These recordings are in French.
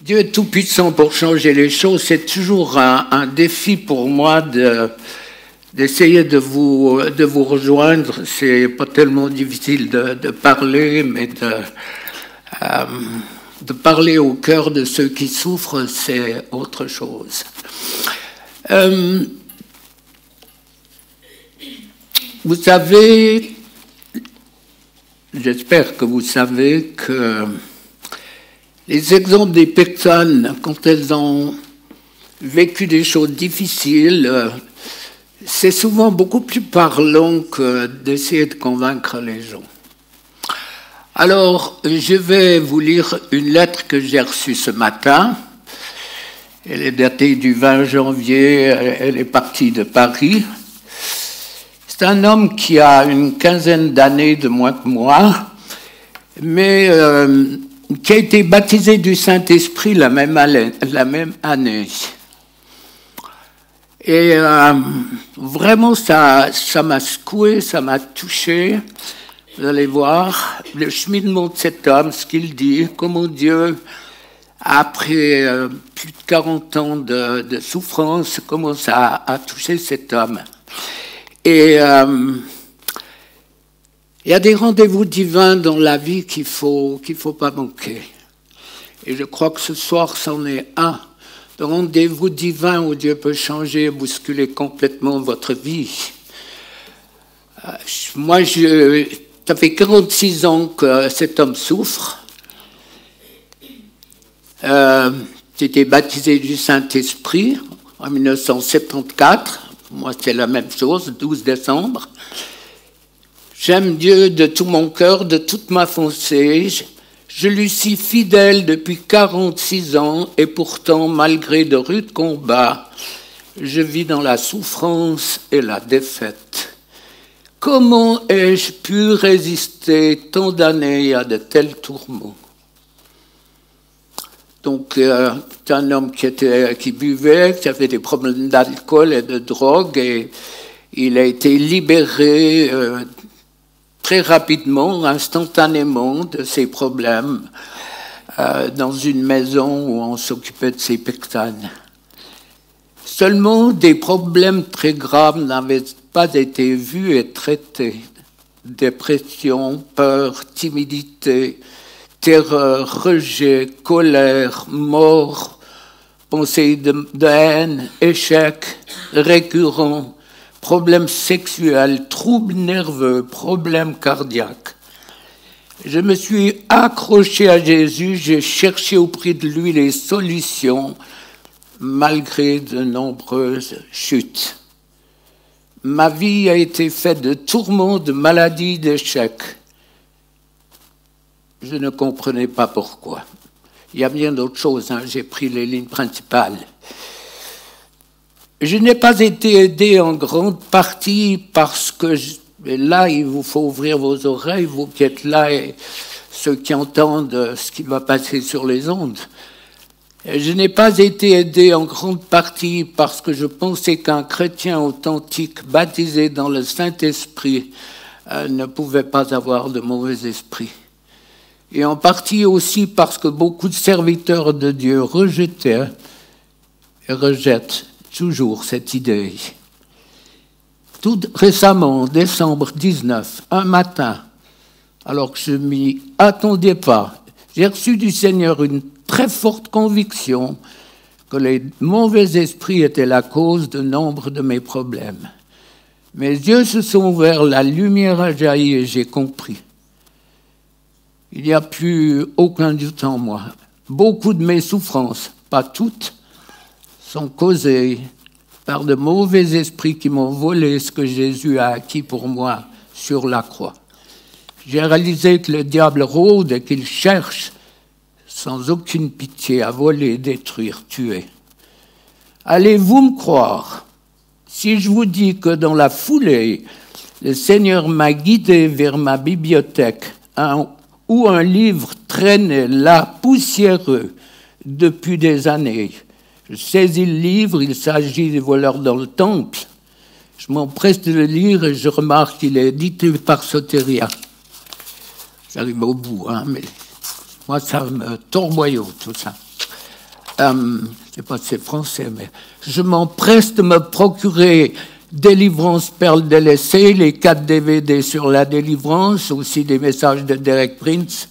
Dieu est tout puissant pour changer les choses. C'est toujours un défi pour moi d'essayer de vous rejoindre. C'est pas tellement difficile de parler, mais de parler au cœur de ceux qui souffrent, c'est autre chose. Vous savez, j'espère que vous savez que les exemples des personnes, quand elles ont vécu des choses difficiles, c'est souvent beaucoup plus parlant que d'essayer de convaincre les gens. Alors, je vais vous lire une lettre que j'ai reçue ce matin. Elle est datée du 20 janvier, elle est partie de Paris. C'est un homme qui a une quinzaine d'années de moins que moi, mais qui a été baptisé du Saint-Esprit la même année. Et vraiment, ça m'a secoué, ça m'a touché. Vous allez voir le cheminement de cet homme, ce qu'il dit, comment Dieu, après plus de 40 ans de souffrance, comment ça a touché cet homme. Et il y a des rendez-vous divins dans la vie qu'il faut pas manquer. Et je crois que ce soir, c'en est un. De rendez-vous divin où Dieu peut changer et bousculer complètement votre vie. Moi, ça fait 46 ans que cet homme souffre. J'ai été baptisé du Saint-Esprit en 1974. Moi, c'est la même chose, 12 décembre. J'aime Dieu de tout mon cœur, de toute ma pensée. Je lui suis fidèle depuis 46 ans et pourtant, malgré de rudes combats, je vis dans la souffrance et la défaite. Comment ai-je pu résister tant d'années à de tels tourments? Donc, c'est un homme qui buvait, qui avait des problèmes d'alcool et de drogue, et il a été libéré très rapidement, instantanément, de ses problèmes dans une maison où on s'occupait de ses pectanes. Seulement, des problèmes très graves n'avaient pas été vus et traités. Dépression, peur, timidité, terreur, rejet, colère, mort, pensée de haine, échec récurrents, problèmes sexuels, troubles nerveux, problèmes cardiaques. Je me suis accroché à Jésus, j'ai cherché auprès de lui les solutions, malgré de nombreuses chutes. Ma vie a été faite de tourments, de maladies, d'échecs. Je ne comprenais pas pourquoi. Il y a bien d'autres choses, j'ai pris les lignes principales. Je n'ai pas été aidé en grande partie parce que, là, il vous faut ouvrir vos oreilles, vous qui êtes là et ceux qui entendent ce qui va passer sur les ondes. Je n'ai pas été aidé en grande partie parce que je pensais qu'un chrétien authentique, baptisé dans le Saint-Esprit, ne pouvait pas avoir de mauvais esprit. Et en partie aussi parce que beaucoup de serviteurs de Dieu rejetaient et rejettent toujours cette idée. Tout récemment, en décembre 19, un matin, alors que je ne m'y attendais pas, j'ai reçu du Seigneur une très forte conviction que les mauvais esprits étaient la cause de nombre de mes problèmes. Mes yeux se sont ouverts, la lumière a jailli et j'ai compris. Il n'y a plus aucun doute en moi. Beaucoup de mes souffrances, pas toutes, sont causées par de mauvais esprits qui m'ont volé ce que Jésus a acquis pour moi sur la croix. J'ai réalisé que le diable rôde et qu'il cherche, sans aucune pitié, à voler, détruire, tuer. Allez-vous me croire si je vous dis que dans la foulée, le Seigneur m'a guidé vers ma bibliothèque, où un livre traînait là, poussiéreux, depuis des années. Je saisis le livre, il s'agit des voleurs dans le temple. Je m'empresse de le lire et je remarque qu'il est édité par Soteria. J'arrive au bout, mais moi ça me tournoie tout ça. je sais pas si c'est français, mais je m'empresse de me procurer Délivrance, perle délaissée, les 4 DVD sur la délivrance, aussi des messages de Derek Prince.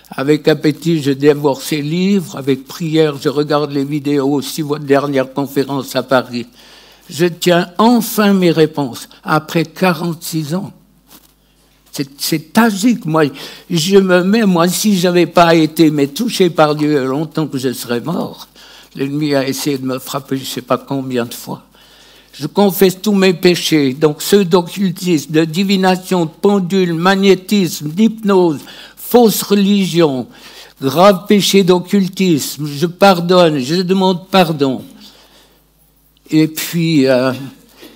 Avec appétit, je dévore ces livres. Avec prière, je regarde les vidéos, aussi votre dernière conférence à Paris. Je tiens enfin mes réponses, après 46 ans. C'est tragique. Moi, je me mets, moi, si j'avais pas été touché par Dieu, il y a longtemps que je serais mort. L'ennemi a essayé de me frapper, je sais pas combien de fois. Je confesse tous mes péchés, donc ceux d'occultisme, de divination, de pendule, magnétisme, d'hypnose, fausse religion, grave péché d'occultisme. Je pardonne, je demande pardon. Et puis,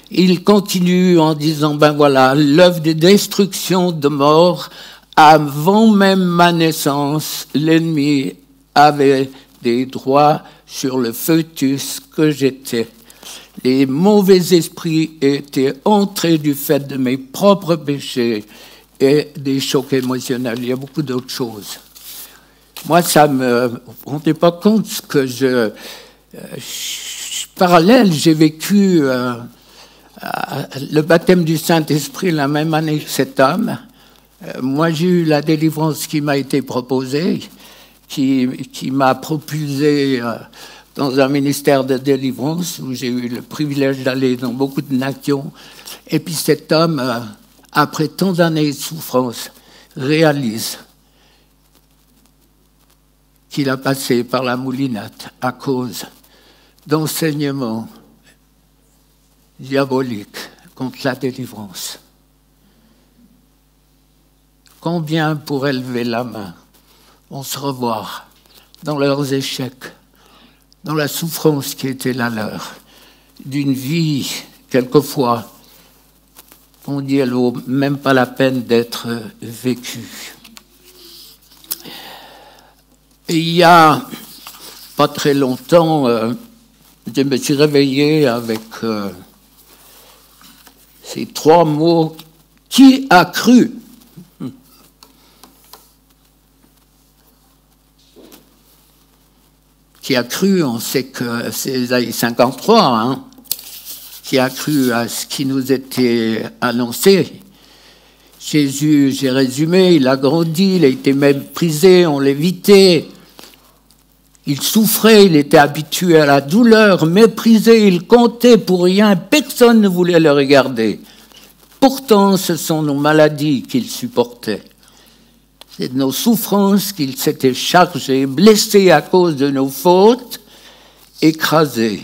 il continue en disant, ben voilà, l'œuvre de destruction, de mort, avant même ma naissance, l'ennemi avait des droits sur le fœtus que j'étais. Les mauvais esprits étaient entrés du fait de mes propres péchés et des chocs émotionnels. Il y a beaucoup d'autres choses. Moi, ça me rendait pas compte que parallèle, j'ai vécu le baptême du Saint-Esprit la même année que cet homme. Moi, j'ai eu la délivrance qui m'a été proposée, qui m'a propulsé dans un ministère de délivrance où j'ai eu le privilège d'aller dans beaucoup de nations. Et puis cet homme, après tant d'années de souffrance, réalise qu'il a passé par la moulinette à cause d'enseignements diaboliques contre la délivrance. Combien pourraient lever la main, vont se revoir dans leurs échecs, dans la souffrance qui était la leur, d'une vie, quelquefois, on dit elle vaut même pas la peine d'être vécue. Et il y a pas très longtemps, je me suis réveillé avec ces 3 mots. Qui a cru? Qui a cru, on sait que c'est Ésaïe 53, hein, qui a cru à ce qui nous était annoncé. Jésus, j'ai résumé, il a grandi, il a été méprisé, on l'évitait. Il souffrait, il était habitué à la douleur, méprisé, il comptait pour rien, personne ne voulait le regarder. Pourtant, ce sont nos maladies qu'il supportait. C'est de nos souffrances qu'il s'était chargé, blessé à cause de nos fautes, écrasé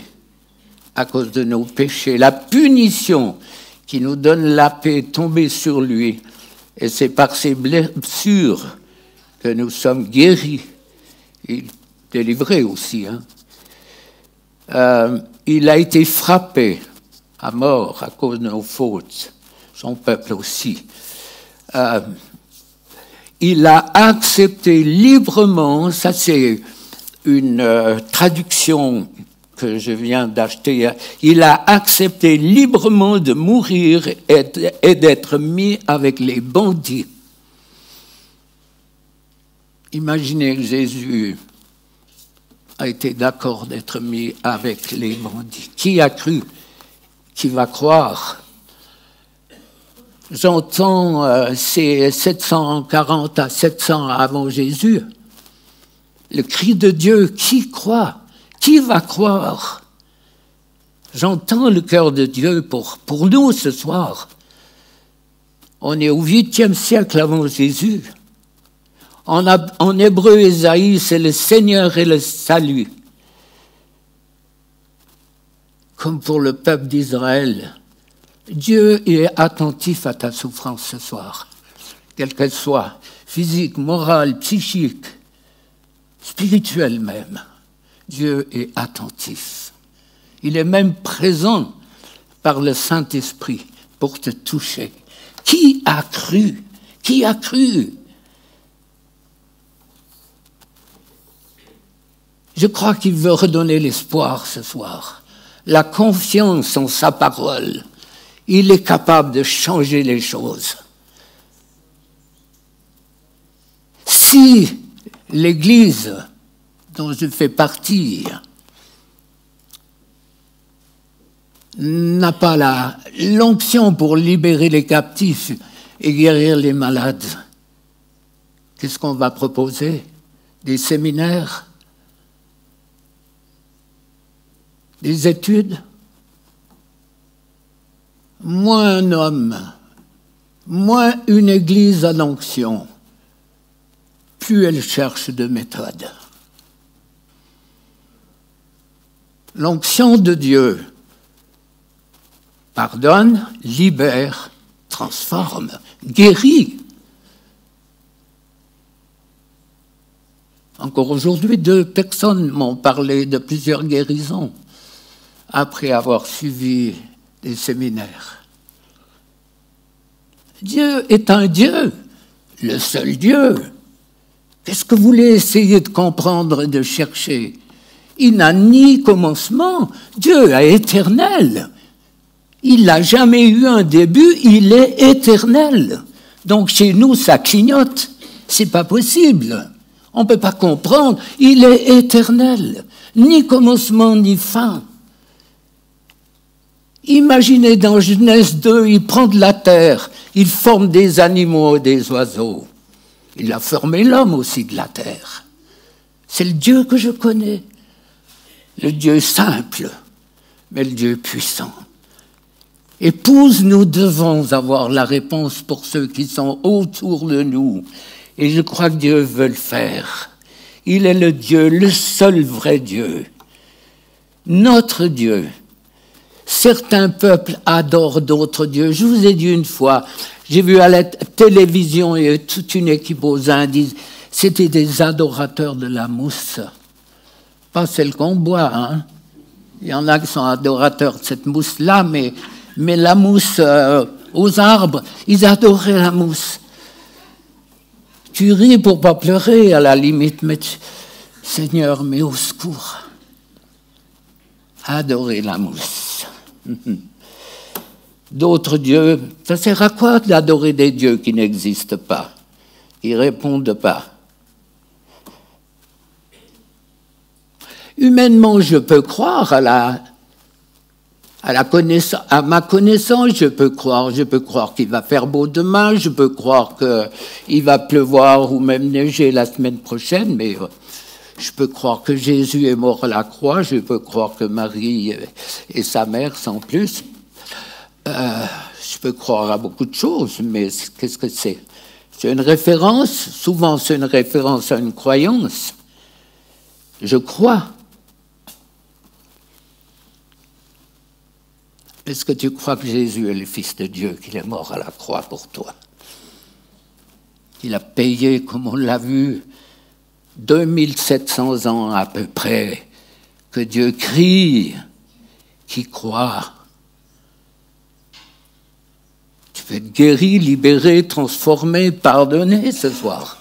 à cause de nos péchés. La punition qui nous donne la paix est tombée sur lui. Et c'est par ses blessures que nous sommes guéris. Et délivrés aussi. Il a été frappé à mort à cause de nos fautes. Son peuple aussi. Il a accepté librement, ça c'est une traduction que je viens d'acheter, il a accepté librement de mourir et d'être mis avec les bandits. Imaginez que Jésus a été d'accord d'être mis avec les bandits. Qui a cru? Qui va croire? J'entends, c'est 740 à 700 avant Jésus, le cri de Dieu, qui croit? Qui va croire? J'entends le cœur de Dieu pour nous ce soir. On est au 8e siècle avant Jésus. En hébreu, Ésaïe, c'est le Seigneur et le salut. Comme pour le peuple d'Israël, Dieu est attentif à ta souffrance ce soir, quelle qu'elle soit, physique, morale, psychique, spirituelle même. Dieu est attentif. Il est même présent par le Saint-Esprit pour te toucher. Qui a cru? Qui a cru? Je crois qu'il veut redonner l'espoir ce soir, la confiance en sa parole. Il est capable de changer les choses. Si l'Église dont je fais partie, n'a pas l'onction pour libérer les captifs et guérir les malades, qu'est-ce qu'on va proposer? Des séminaires? Des études? Moins un homme, moins une église à l'onction, plus elle cherche de méthodes. L'onction de Dieu pardonne, libère, transforme, guérit. Encore aujourd'hui, 2 personnes m'ont parlé de plusieurs guérisons après avoir suivi des séminaires. Dieu est un Dieu, le seul Dieu. Qu'est-ce que vous voulez essayer de comprendre et de chercher? Il n'a ni commencement. Dieu est éternel. Il n'a jamais eu un début, il est éternel. Donc chez nous, ça clignote. C'est pas possible. On ne peut pas comprendre. Il est éternel. Ni commencement, ni fin. Imaginez dans Genèse 2, il prend de la terre, il forme des animaux et des oiseaux. Il a formé l'homme aussi de la terre. C'est le Dieu que je connais. Le Dieu simple, mais le Dieu puissant. Épouse, nous devons avoir la réponse pour ceux qui sont autour de nous. Et je crois que Dieu veut le faire. Il est le Dieu, le seul vrai Dieu. Notre Dieu. Certains peuples adorent d'autres dieux. Je vous ai dit une fois, j'ai vu à la télévision, il y a toute une équipe aux Indes, c'était des adorateurs de la mousse. Pas celle qu'on boit, hein. Il y en a qui sont adorateurs de cette mousse-là, mais la mousse aux arbres, ils adoraient la mousse. Tu ris pour pas pleurer, à la limite, mais Seigneur, mais au secours. Adorer la mousse. D'autres dieux, ça sert à quoi d'adorer des dieux qui n'existent pas, qui ne répondent pas? Humainement, je peux croire à ma connaissance, je peux croire qu'il va faire beau demain, je peux croire qu'il va pleuvoir ou même neiger la semaine prochaine, mais je peux croire que Jésus est mort à la croix, je peux croire que Marie et sa mère sans plus. Je peux croire à beaucoup de choses, mais qu'est-ce que c'est? C'est une référence, souvent c'est une référence à une croyance. Je crois. Est-ce que tu crois que Jésus est le Fils de Dieu, qu'il est mort à la croix pour toi? Il a payé, comme on l'a vu, 2700 ans à peu près, que Dieu crie, qui croit. Tu peux être guéri, libéré, transformé, pardonné ce soir.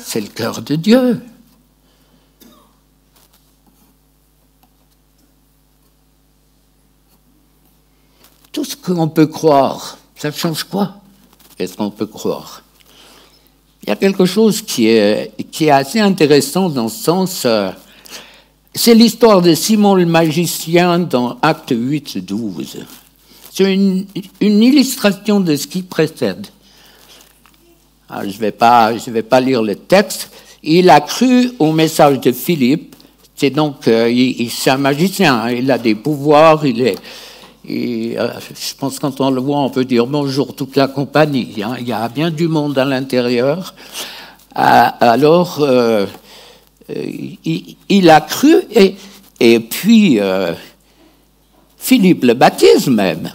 C'est le cœur de Dieu. Tout ce qu'on peut croire, ça change quoi? Qu'est-ce qu'on peut croire? Il y a quelque chose qui est assez intéressant dans ce sens. C'est l'histoire de Simon le magicien dans Actes 8-12. C'est une illustration de ce qui précède. Alors, je vais pas lire le texte. Il a cru au message de Philippe. C'est donc, c'est un magicien. Hein, il a des pouvoirs. Je pense que quand on le voit, on peut dire bonjour toute la compagnie. Hein, il y a bien du monde à l'intérieur. Alors, il a cru et puis Philippe le baptise même.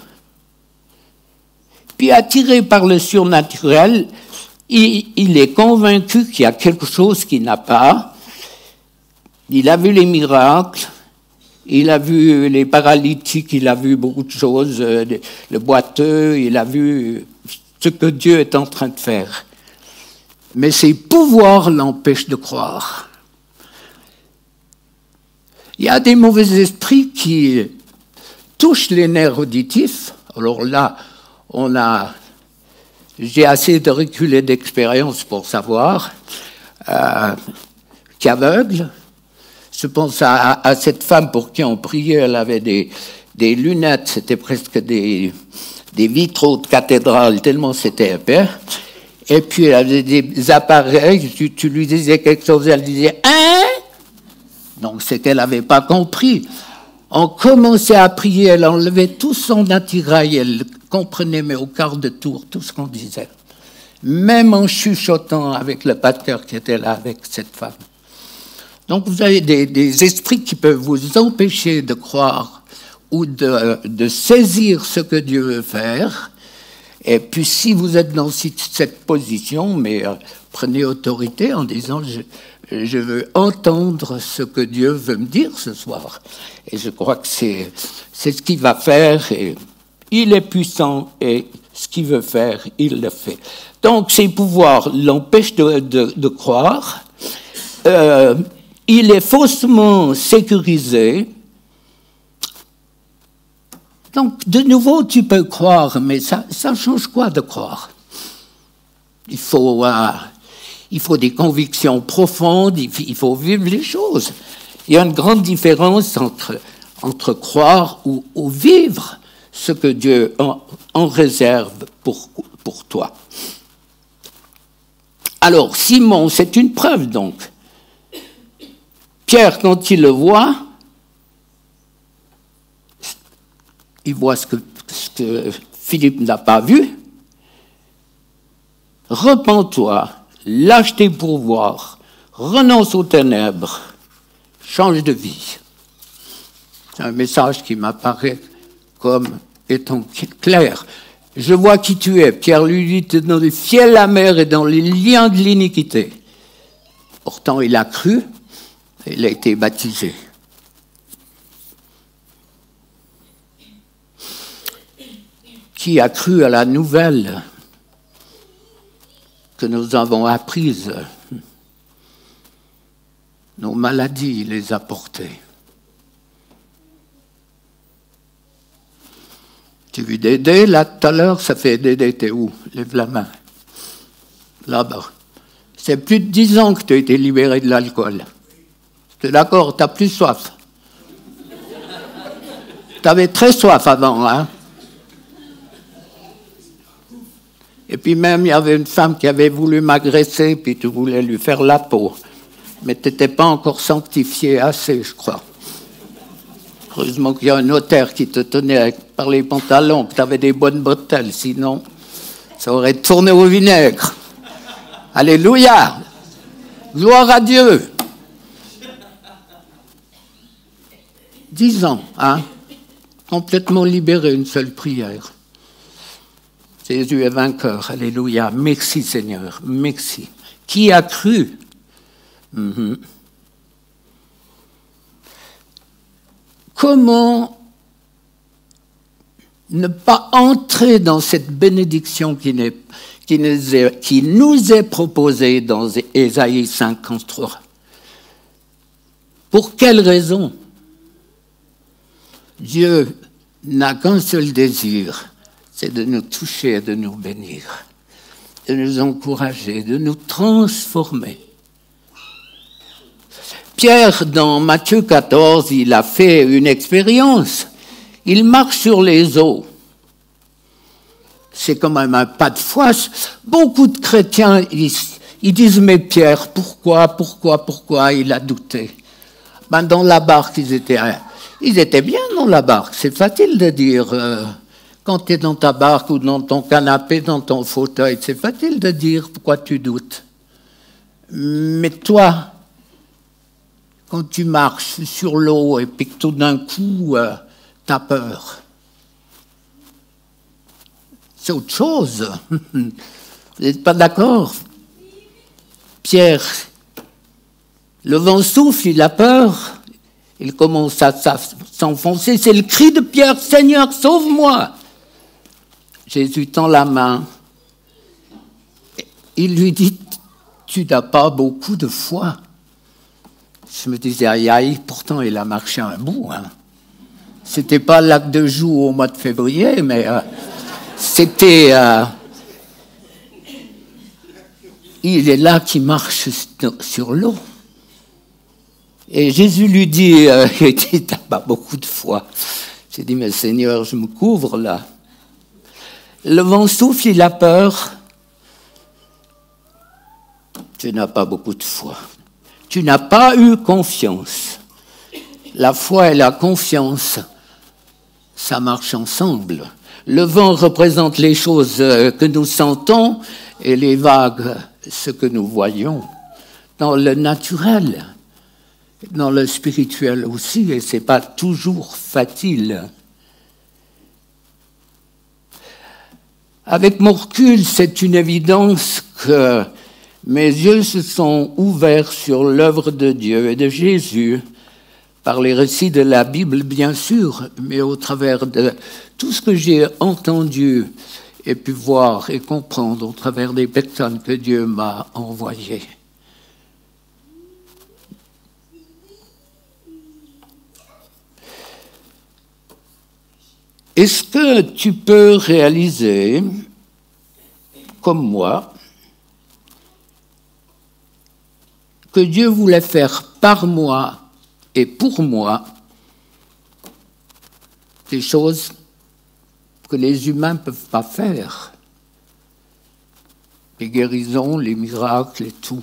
Puis attiré par le surnaturel, il est convaincu qu'il y a quelque chose qu'il n'a pas. Il a vu les miracles. Il a vu les paralytiques, il a vu beaucoup de choses, le boiteux, il a vu ce que Dieu est en train de faire. Mais ses pouvoirs l'empêchent de croire. Il y a des mauvais esprits qui touchent les nerfs auditifs. Alors là, j'ai assez de recul et d'expérience pour savoir. qui est aveugle. Je pense à cette femme pour qui on priait, elle avait des lunettes, c'était presque des vitraux de cathédrale, tellement c'était épais. Et puis elle avait des appareils, tu lui disais quelque chose, elle disait « Hein ?» Donc c'est qu'elle n'avait pas compris. On commençait à prier, elle enlevait tout son attirail, elle comprenait, mais au quart de tour, tout ce qu'on disait. Même en chuchotant avec le pasteur qui était là avec cette femme. Donc vous avez des esprits qui peuvent vous empêcher de croire ou de saisir ce que Dieu veut faire. Et puis si vous êtes dans cette position, mais prenez autorité en disant je veux entendre ce que Dieu veut me dire ce soir. Et je crois que c'est ce qu'il va faire. Et il est puissant et ce qu'il veut faire, il le fait. Donc ses pouvoirs l'empêchent de croire. Il est faussement sécurisé. Donc, de nouveau, tu peux croire, mais ça change quoi de croire? Il faut des convictions profondes, il faut vivre les choses. Il y a une grande différence entre croire ou vivre ce que Dieu en réserve pour toi. Alors, Simon, c'est une preuve donc. Pierre, quand il le voit, il voit ce que Philippe n'a pas vu. Repens-toi, lâche tes pouvoirs, renonce aux ténèbres, change de vie. C'est un message qui m'apparaît comme étant clair. Je vois qui tu es. Pierre lui dit, dans les fiels amers et dans les liens de l'iniquité. Pourtant, il a cru, il a été baptisé. Qui a cru à la nouvelle que nous avons apprise? Nos maladies, il les a portées. Tu as vu Dédé, là, tout à l'heure, ça fait Dédé, t'es où? Lève la main. Là-bas. C'est plus de 10 ans que tu as été libéré de l'alcool. Tu es d'accord, tu n'as plus soif. Tu avais très soif avant, hein? Et puis même, il y avait une femme qui avait voulu m'agresser, puis tu voulais lui faire la peau. Mais tu n'étais pas encore sanctifié assez, je crois. Heureusement qu'il y a un notaire qui te tenait par les pantalons, que tu avais des bonnes bretelles, sinon ça aurait tourné au vinaigre. Alléluia! Gloire à Dieu! 10 ans, hein? Complètement libéré, une seule prière. Jésus est vainqueur, alléluia. Merci Seigneur, merci. Qui a cru? Comment ne pas entrer dans cette bénédiction qui nous est proposée dans Ésaïe 53? Pour quelle raison? Dieu n'a qu'un seul désir, c'est de nous toucher, de nous bénir, de nous encourager, de nous transformer. Pierre, dans Matthieu 14, il a fait une expérience. Il marche sur les eaux. C'est quand même un pas de foi. Beaucoup de chrétiens, ils disent, mais Pierre, pourquoi? Il a douté. Ben, dans la barque, ils étaient bien dans la barque. C'est facile de dire... Quand tu es dans ta barque ou dans ton canapé, dans ton fauteuil, c'est facile de dire pourquoi tu doutes. Mais toi, quand tu marches sur l'eau et puis que tout d'un coup, tu as peur, c'est autre chose. Vous n'êtes pas d'accord? Pierre, le vent souffle, il a peur. Il commence à s'enfoncer. C'est le cri de Pierre, « Seigneur, sauve-moi » Jésus tend la main. Il lui dit, tu n'as pas beaucoup de foi. Je me disais, aïe, aïe, pourtant il a marché un bout. Hein. C'était pas l'acte de joue au mois de février, mais c'était... il est là qui marche sur l'eau. Et Jésus lui dit, t'as pas beaucoup de foi. J'ai dit, mais Seigneur, je me couvre là. Le vent souffle, il a peur. Tu n'as pas beaucoup de foi. Tu n'as pas eu confiance. La foi et la confiance, ça marche ensemble. Le vent représente les choses que nous sentons et les vagues, ce que nous voyons. Dans le naturel, dans le spirituel aussi, et ce n'est pas toujours facile. Avec mon recul, c'est une évidence que mes yeux se sont ouverts sur l'œuvre de Dieu et de Jésus, par les récits de la Bible, bien sûr, mais au travers de tout ce que j'ai entendu et pu voir et comprendre au travers des personnes que Dieu m'a envoyées. Est-ce que tu peux réaliser, comme moi, que Dieu voulait faire par moi et pour moi des choses que les humains ne peuvent pas faire? Les guérisons, les miracles et tout.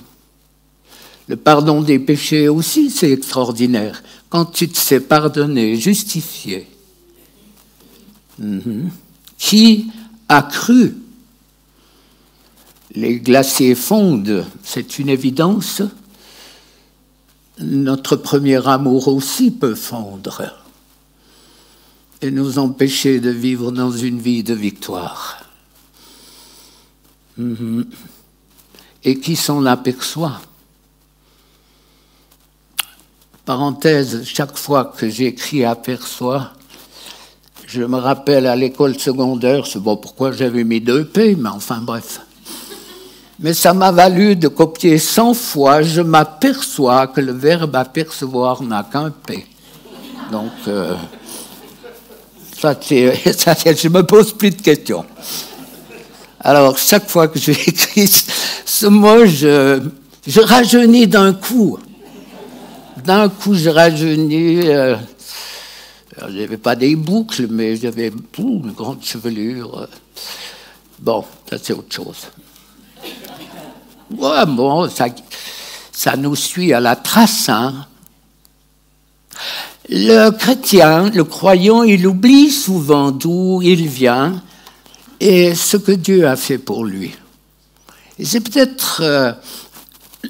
Le pardon des péchés aussi, c'est extraordinaire. Quand tu te sais pardonner, justifier. Qui a cru? Les glaciers fondent, c'est une évidence. Notre premier amour aussi peut fondre et nous empêcher de vivre dans une vie de victoire. Et qui s'en aperçoit? Parenthèse, chaque fois que j'écris aperçoit, je me rappelle à l'école secondaire, c'est bon pourquoi j'avais mis 2 P, mais enfin bref. Mais ça m'a valu de copier 100 fois, je m'aperçois que le verbe apercevoir n'a qu'un P. Donc, je me pose plus de questions. Alors, chaque fois que j'écris ce mot, je rajeunis d'un coup. D'un coup, je rajeunis. Je n'avais pas des boucles, mais j'avais une grande chevelure. Bon, ça c'est autre chose. Ouais, bon, ça nous suit à la trace, hein. Le chrétien, le croyant, il oublie souvent d'où il vient et ce que Dieu a fait pour lui. Et c'est peut-être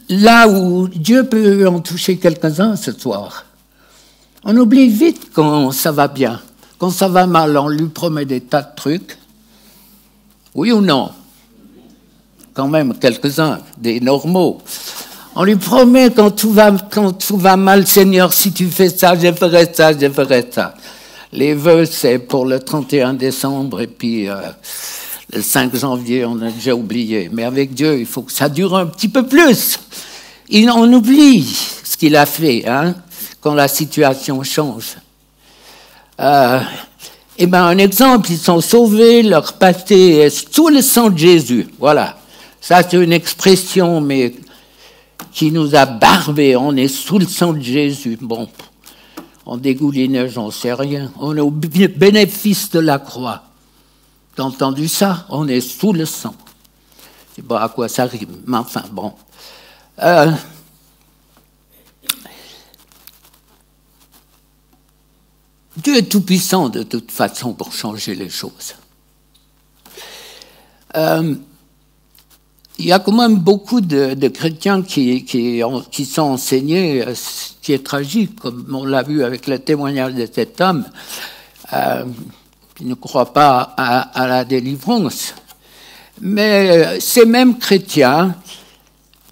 là où Dieu peut en toucher quelques-uns ce soir. On oublie vite quand ça va bien. Quand ça va mal, on lui promet des tas de trucs. Oui ou non? Quand même quelques-uns, des normaux. On lui promet quand tout va mal, Seigneur, si tu fais ça, je ferai ça, je ferai ça. Les vœux, c'est pour le 31 décembre et puis le 5 janvier, on a déjà oublié. Mais avec Dieu, il faut que ça dure un petit peu plus. On oublie ce qu'il a fait, hein, quand la situation change. Eh bien, un exemple, ils sont sauvés, leur passé est sous le sang de Jésus. Voilà. Ça, c'est une expression, mais qui nous a barbés. On est sous le sang de Jésus. Bon, on dégouline, j'en sais rien. On est au bénéfice de la croix. T'as entendu ça? On est sous le sang. Je sais pas à quoi ça rime, mais enfin, bon. Dieu est tout-puissant de toute façon pour changer les choses. Il y a quand même beaucoup de chrétiens qui sont enseignés, ce qui est tragique, comme on l'a vu avec le témoignage de cet homme, qui ne croit pas à la délivrance. Mais ces mêmes chrétiens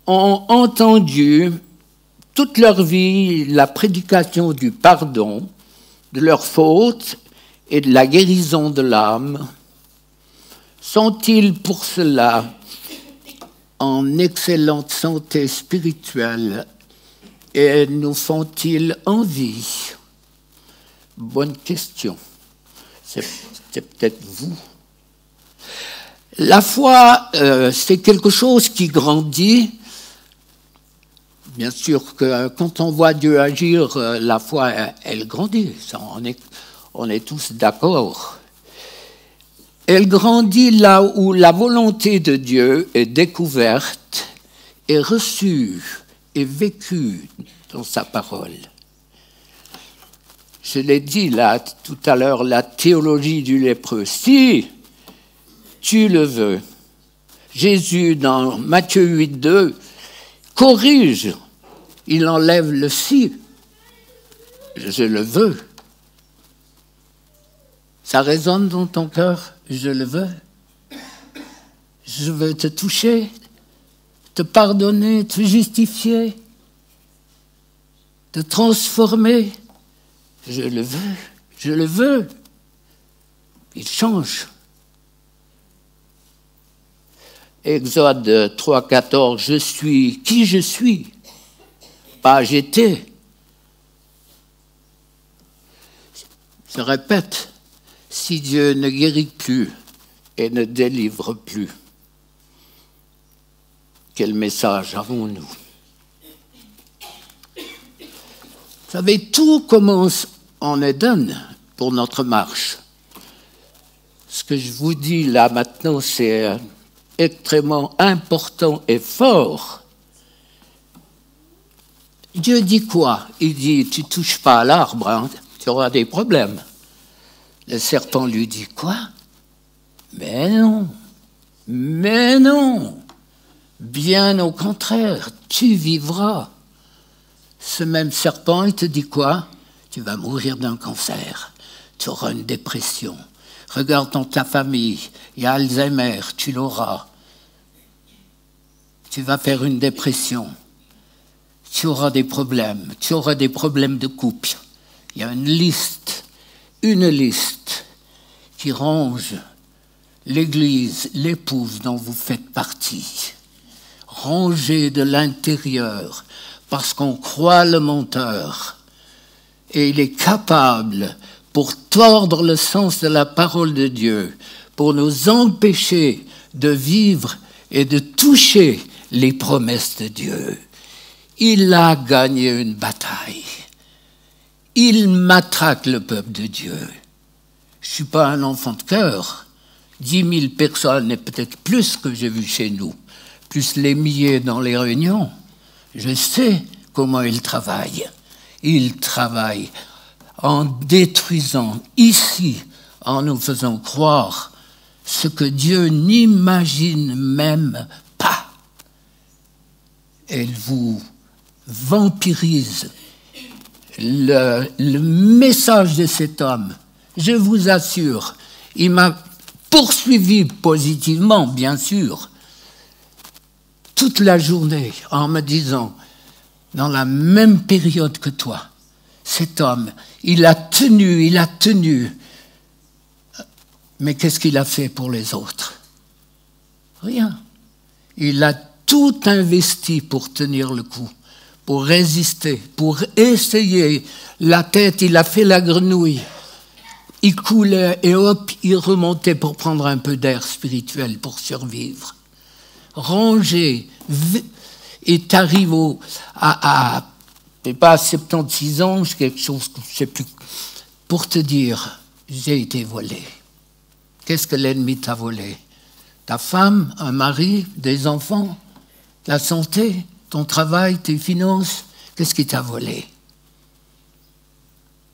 ont entendu toute leur vie la prédication du pardon, de leurs fautes et de la guérison de l'âme. Sont-ils pour cela en excellente santé spirituelle et nous font-ils envie? Bonne question. C'est peut-être vous. La foi, c'est quelque chose qui grandit. Bien sûr que quand on voit Dieu agir, la foi, elle grandit. Ça, on est tous d'accord. Elle grandit là où la volonté de Dieu est découverte, est reçue, est vécue dans sa parole. Je l'ai dit là tout à l'heure, la théologie du lépreux. Si tu le veux, Jésus dans Matthieu 8,2 corrige, il enlève le si. Je le veux. Ça résonne dans ton cœur, je le veux. Je veux te toucher, te pardonner, te justifier, te transformer. Je le veux, je le veux. Il change. Exode 3,14, je suis qui je suis, pas j'étais. Je répète, si Dieu ne guérit plus et ne délivre plus, quel message avons-nous? Vous savez, tout commence en Éden pour notre marche. Ce que je vous dis là maintenant, c'est extrêmement important et fort. Dieu dit quoi? Il dit, tu ne touches pas à l'arbre, hein, tu auras des problèmes. Le serpent lui dit, quoi? Mais non, bien au contraire, tu vivras. Ce même serpent, il te dit quoi? Tu vas mourir d'un cancer, tu auras une dépression. Regarde dans ta famille, il y a Alzheimer, tu l'auras. Tu vas faire une dépression. Tu auras des problèmes de couple. Il y a une liste qui range l'Église, l'épouse dont vous faites partie. Rangée de l'intérieur, parce qu'on croit le menteur. Et il est capable, pour tordre le sens de la parole de Dieu, pour nous empêcher de vivre et de toucher les promesses de Dieu. Il a gagné une bataille. Il matraque le peuple de Dieu. Je ne suis pas un enfant de cœur. 10 000 personnes, et peut-être plus que j'ai vu chez nous, plus les milliers dans les réunions. Je sais comment il travaille. Il travaille en détruisant ici, en nous faisant croire ce que Dieu n'imagine même pas. Elle vous vampirise le message de cet homme. Je vous assure, il m'a poursuivi positivement, bien sûr, toute la journée en me disant, dans la même période que toi, cet homme, il a tenu. Mais qu'est-ce qu'il a fait pour les autres? Rien. Il a tout investi pour tenir le coup, pour résister, pour essayer. La tête, il a fait la grenouille. Il coulait et hop, il remontait pour prendre un peu d'air spirituel pour survivre. Rangé, et t'arrives à 76 ans, quelque chose que je ne sais plus, pour te dire, j'ai été volé. Qu'est-ce que l'ennemi t'a volé? Ta femme, un mari, des enfants, la santé, ton travail, tes finances, qu'est-ce qui t'a volé?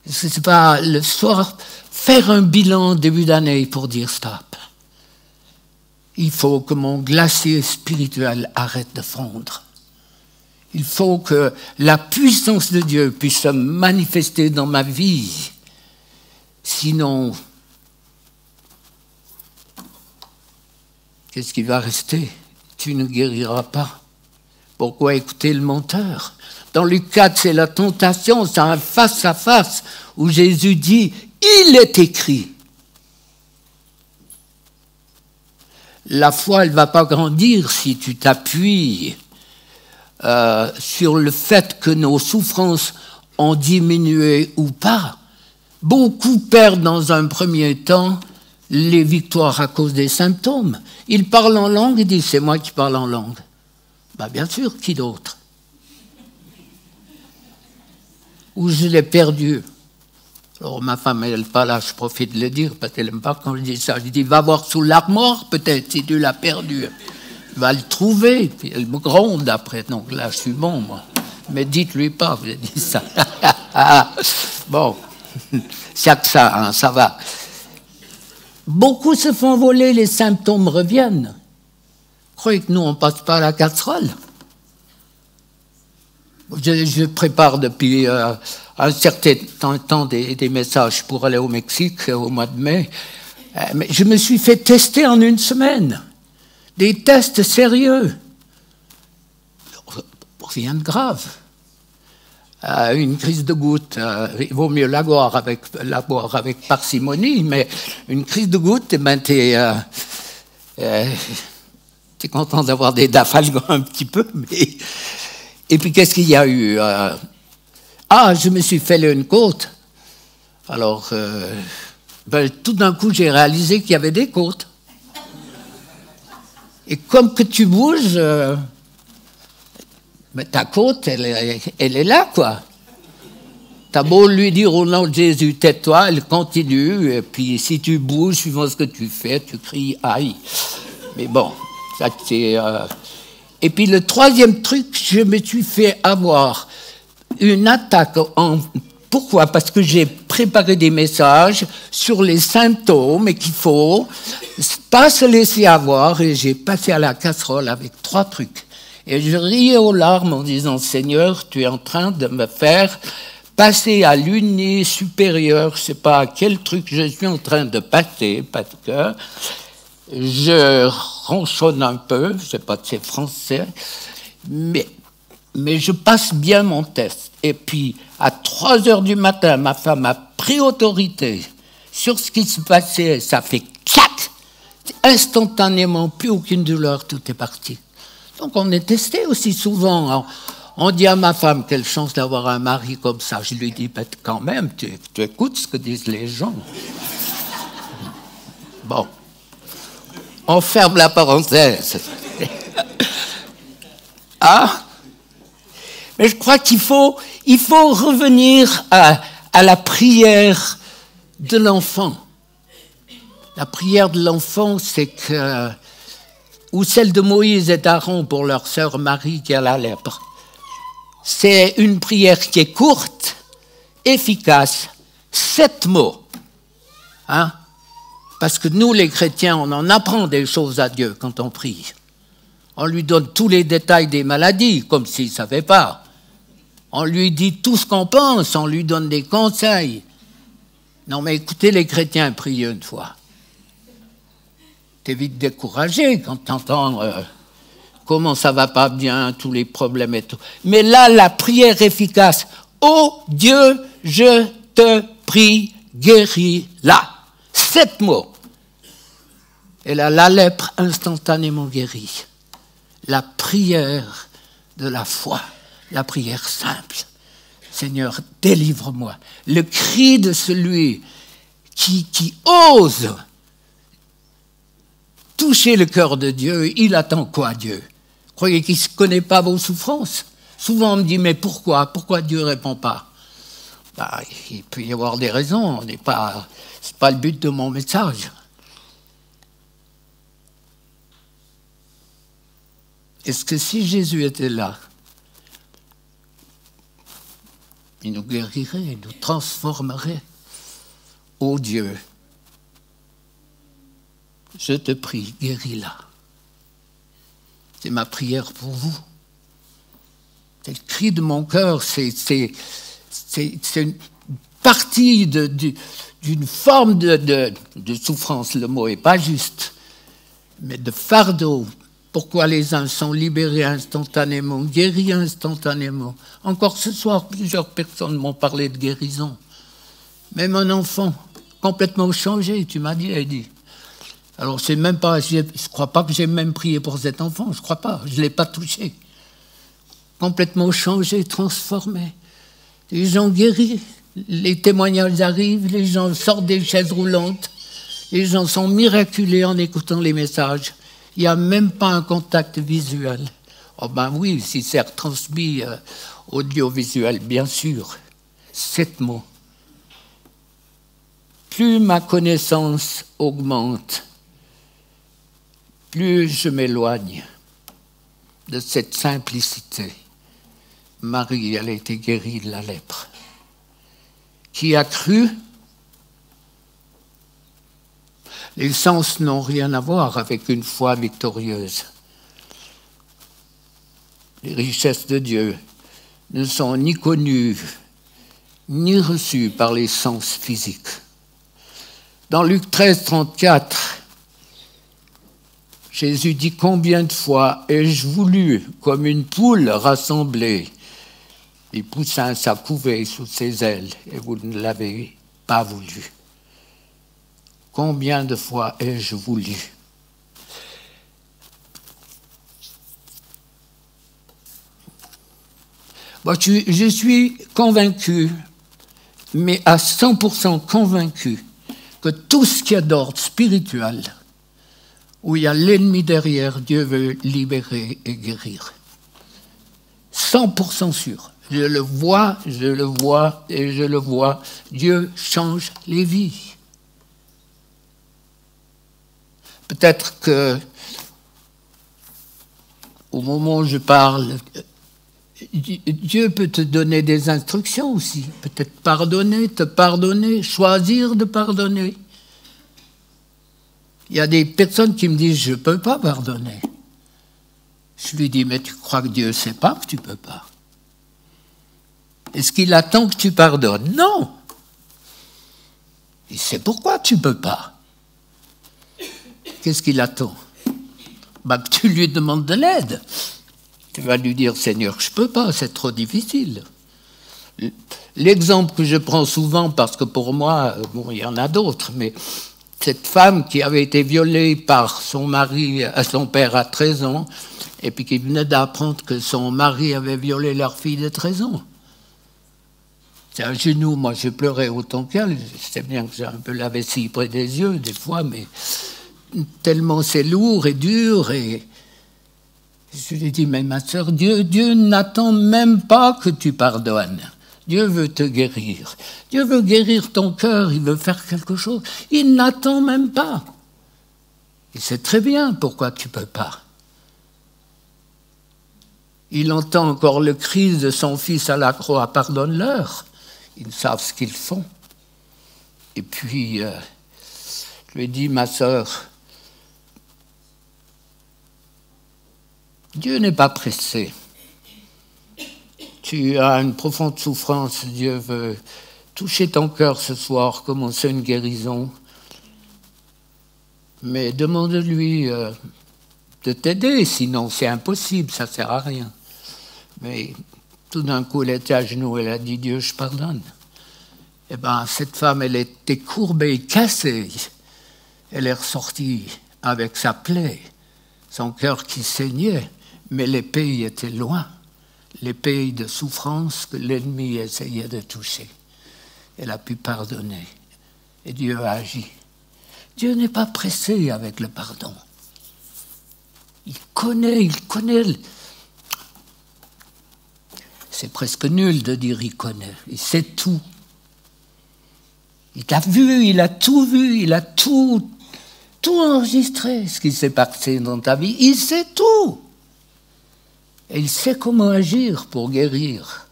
Est-ce que c'est pas le soir, faire un bilan début d'année pour dire stop? Il faut que mon glacier spirituel arrête de fondre. Il faut que la puissance de Dieu puisse se manifester dans ma vie. Sinon, qu'est-ce qui va rester? Tu ne guériras pas. Pourquoi écouter le menteur? Dans Luc 4, c'est la tentation, c'est un face-à-face où Jésus dit « Il est écrit ». La foi, elle ne va pas grandir si tu t'appuies sur le fait que nos souffrances ont diminué ou pas. Beaucoup perdent dans un premier temps les victoires à cause des symptômes. Il parle en langue, il dit, c'est moi qui parle en langue. Ben, bien sûr, qui d'autre? Ou je l'ai perdu. Alors ma femme, elle n'est pas là, je profite de le dire, parce qu'elle n'aime pas quand je dis ça. Je dis, va voir sous l'armoire, peut-être, si tu l'as perdu. Il va le trouver, puis elle me gronde après. Donc là, je suis bon, moi. Mais dites-lui pas, vous avez dit ça. Bon, c'est que ça, hein, ça va. Beaucoup se font voler, les symptômes reviennent. Vous croyez que nous, on ne passe pas à la casserole? Je prépare depuis un certain temps des messages pour aller au Mexique au mois de mai. Mais je me suis fait tester en une semaine. Des tests sérieux. Rien de grave. Une crise de goutte, il vaut mieux la boire avec parcimonie, mais une crise de goutte, eh ben, t'es content d'avoir des dafalgons un petit peu. Mais... Et puis qu'est-ce qu'il y a eu? Je me suis fait une côte. Alors, tout d'un coup, j'ai réalisé qu'il y avait des côtes. Et comme que tu bouges... mais ta côte, elle est là, quoi. T'as beau lui dire au nom de Jésus, tais-toi, elle continue, et puis si tu bouges, suivant ce que tu fais, tu cries aïe. Mais bon, ça c'est... Et puis le troisième truc, je me suis fait avoir une attaque en... Pourquoi? Parce que j'ai préparé des messages sur les symptômes et qu'il faut pas se laisser avoir, et j'ai passé à la casserole avec 3 trucs. Et je riais aux larmes en disant, Seigneur, tu es en train de me faire passer à l'uni supérieur. Je ne sais pas à quel truc je suis en train de passer, parce que je ronchonne un peu, je ne sais pas si c'est français, mais je passe bien mon test. Et puis, à 3 heures du matin, ma femme a pris autorité sur ce qui se passait. Ça fait clac! Instantanément, plus aucune douleur, tout est parti. Donc on est testé aussi souvent. On dit à ma femme, quelle chance d'avoir un mari comme ça. Je lui dis, ben, quand même, tu écoutes ce que disent les gens. Bon, on ferme la parenthèse. Mais je crois qu'il faut revenir à la prière de l'enfant. La prière de l'enfant, c'est que... ou celle de Moïse et d'Aaron pour leur sœur Marie qui a la lèpre. C'est une prière qui est courte, efficace, 7 mots. Hein? Parce que nous, les chrétiens, on en apprend des choses à Dieu quand on prie. On lui donne tous les détails des maladies, comme s'il ne savait pas. On lui dit tout ce qu'on pense, on lui donne des conseils. Non mais écoutez, les chrétiens prient une fois. T'es vite découragé quand t'entends comment ça va pas bien, tous les problèmes et tout. Mais là, la prière efficace. Oh Dieu, je te prie, guéris-la. 7 mots. Et là, la lèpre instantanément guérie. La prière de la foi, la prière simple. Seigneur, délivre-moi. Le cri de celui qui ose toucher le cœur de Dieu, il attend quoi, Dieu? Croyez qu'il ne connaît pas vos souffrances? Souvent, on me dit, mais pourquoi Dieu ne répond pas? Il peut y avoir des raisons, ce n'est pas le but de mon message. Est-ce que si Jésus était là, il nous guérirait, il nous transformerait? Ô Dieu, je te prie, guéris-la. C'est ma prière pour vous. C'est le cri de mon cœur, c'est une partie d'une forme de souffrance, le mot n'est pas juste, mais de fardeau. Pourquoi les uns sont libérés instantanément, guéris instantanément? Encore ce soir, plusieurs personnes m'ont parlé de guérison. Même un enfant, complètement changé, tu m'as dit, Eddie. Alors, c'est même pas, je ne crois pas que j'ai même prié pour cet enfant, je ne crois pas, je ne l'ai pas touché. Complètement changé, transformé. Les gens guéris, les témoignages arrivent, les gens sortent des chaises roulantes, Les gens sont miraculés en écoutant les messages. Il n'y a même pas un contact visuel. Oh ben oui, si c'est retransmis audiovisuel, bien sûr. 7 mots. Plus ma connaissance augmente, plus je m'éloigne de cette simplicité. Marie, elle a été guérie de la lèpre. Qui a cru? Les sens n'ont rien à voir avec une foi victorieuse. Les richesses de Dieu ne sont ni connues, ni reçues par les sens physiques. Dans Luc 13, 34, Jésus dit « Combien de fois ai-je voulu, comme une poule rassemblée, les poussins s'accouvaient sous ses ailes, et vous ne l'avez pas voulu. Combien de fois ai-je voulu ?» Moi, je suis convaincu, mais à 100% convaincu, que tout ce qui est d'ordre spirituel, où il y a l'ennemi derrière, Dieu veut libérer et guérir. 100% sûr. Je le vois et je le vois. Dieu change les vies. Peut-être que, au moment où je parle, Dieu peut te donner des instructions aussi. Peut-être pardonner, te pardonner, choisir de pardonner. Il y a des personnes qui me disent « je ne peux pas pardonner ». Je lui dis « mais tu crois que Dieu ne sait pas que tu ne peux pas ?» Est-ce qu'il attend que tu pardonnes? Non. Il sait pourquoi tu ne peux pas. Qu'est-ce qu'il attend? Que tu lui demandes de l'aide. Tu vas lui dire, Seigneur, je ne peux pas, c'est trop difficile. L'exemple que je prends souvent, parce que pour moi, bon, il y en a d'autres, mais cette femme qui avait été violée par son mari, son père à 13 ans, et puis qui venait d'apprendre que son mari avait violé leur fille de 13 ans. C'est à genoux, moi je pleurais autant qu'elle, c'est bien que j'ai un peu la vessie près des yeux des fois, mais tellement c'est lourd et dur, et je lui ai dit, mais ma sœur, Dieu n'attend même pas que tu pardonnes. Dieu veut te guérir. Dieu veut guérir ton cœur, il veut faire quelque chose. Il n'attend même pas. Il sait très bien pourquoi tu ne peux pas. Il entend encore le cri de son fils à la croix, pardonne-leur. Ils savent ce qu'ils font. Et puis, je lui ai dit, ma sœur, Dieu n'est pas pressé. Tu as une profonde souffrance, Dieu veut toucher ton cœur ce soir, commencer une guérison. Mais demande-lui de t'aider, sinon c'est impossible, ça ne sert à rien. Mais tout d'un coup, elle était à genoux, elle a dit, Dieu, je pardonne. Eh bien, cette femme, elle était courbée, cassée. Elle est ressortie avec sa plaie, son cœur qui saignait. Mais l'épée était loin, l'épée de souffrance que l'ennemi essayait de toucher. Elle a pu pardonner et Dieu a agi. Dieu n'est pas pressé avec le pardon. Il connaît. C'est presque nul de dire il connaît, il sait tout. Il t'a vu, il a tout vu, il a tout enregistré, ce qui s'est passé dans ta vie. Il sait tout. Et il sait comment agir pour guérir,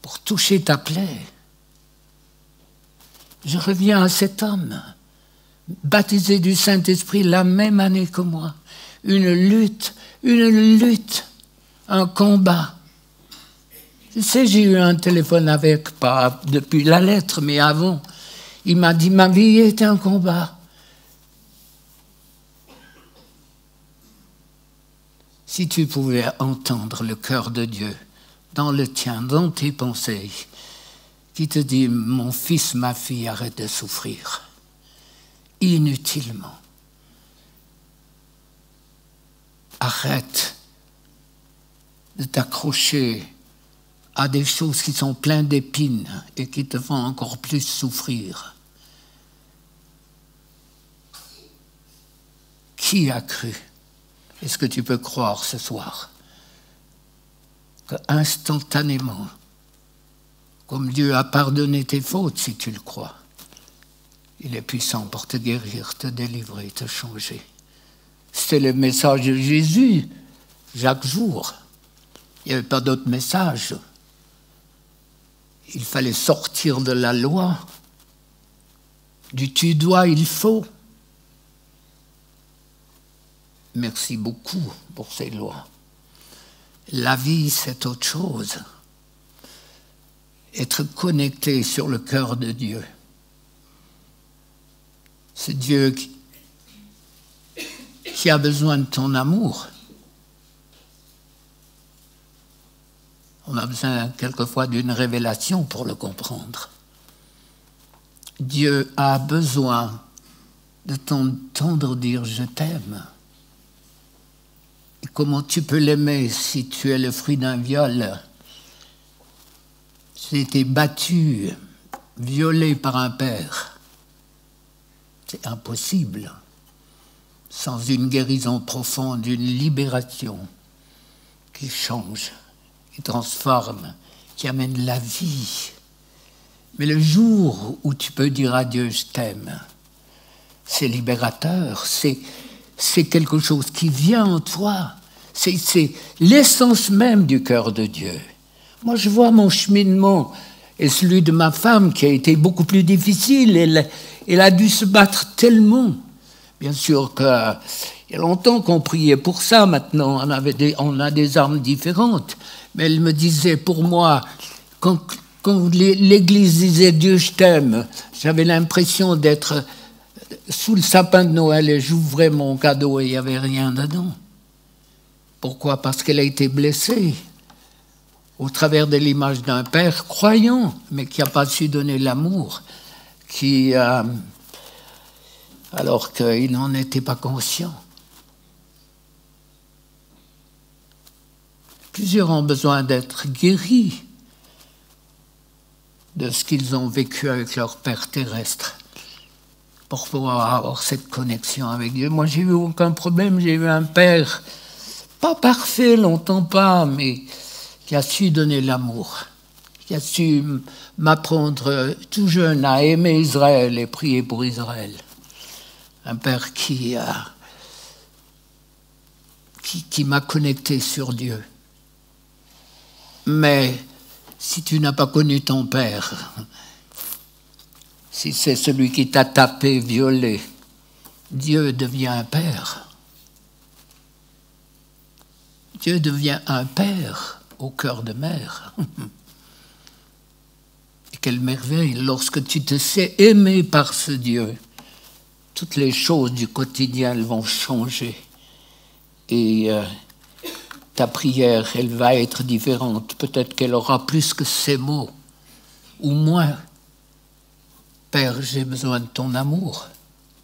pour toucher ta plaie. Je reviens à cet homme, baptisé du Saint-Esprit la même année que moi. Une lutte, un combat. Tu sais, j'ai eu un téléphone avec, pas depuis la lettre, mais avant. Il m'a dit, ma vie était un combat. Si tu pouvais entendre le cœur de Dieu dans le tien, dans tes pensées, qui te dit, mon fils, ma fille, arrête de souffrir, inutilement. Arrête de t'accrocher à des choses qui sont pleines d'épines et qui te font encore plus souffrir. Qui a cru? Est-ce que tu peux croire ce soir que instantanément, comme Dieu a pardonné tes fautes, si tu le crois, il est puissant pour te guérir, te délivrer, te changer. C'était le message de Jésus chaque jour. Il n'y avait pas d'autre message. Il fallait sortir de la loi. Du tu dois, il faut. Merci beaucoup pour ces lois. La vie, c'est autre chose. Être connecté sur le cœur de Dieu. C'est Dieu qui a besoin de ton amour. On a besoin quelquefois d'une révélation pour le comprendre. Dieu a besoin de t'entendre dire « je t'aime ». Et comment tu peux l'aimer si tu es le fruit d'un viol? Tu as été battu, violé par un père. C'est impossible. Sans une guérison profonde, une libération qui change, qui transforme, qui amène la vie. Mais le jour où tu peux dire à Dieu « je t'aime », c'est libérateur, c'est quelque chose qui vient en toi. C'est l'essence même du cœur de Dieu. Moi, je vois mon cheminement et celui de ma femme qui a été beaucoup plus difficile. Elle a dû se battre tellement. Bien sûr qu'il y a longtemps qu'on priait pour ça. Maintenant, on a des armes différentes. Mais elle me disait, pour moi, quand l'Église disait « Dieu, je t'aime », j'avais l'impression d'être sous le sapin de Noël et j'ouvrais mon cadeau et il n'y avait rien dedans. Pourquoi? Parce qu'elle a été blessée au travers de l'image d'un père croyant, mais qui n'a pas su donner l'amour, alors qu'il n'en était pas conscient. Plusieurs ont besoin d'être guéris de ce qu'ils ont vécu avec leur père terrestre, pour pouvoir avoir cette connexion avec Dieu. Moi, j'ai eu aucun problème. J'ai eu un père, pas parfait, longtemps pas, mais qui a su donner l'amour, qui a su m'apprendre tout jeune à aimer Israël et prier pour Israël. Un père qui m'a connecté sur Dieu. Mais si tu n'as pas connu ton père, si c'est celui qui t'a tapé, violé, Dieu devient un père. Dieu devient un père au cœur de mère. Et quelle merveille, lorsque tu te sais aimer par ce Dieu, toutes les choses du quotidien elles vont changer. Et ta prière, elle va être différente. Peut-être qu'elle aura plus que ces mots, ou moins. Père, j'ai besoin de ton amour.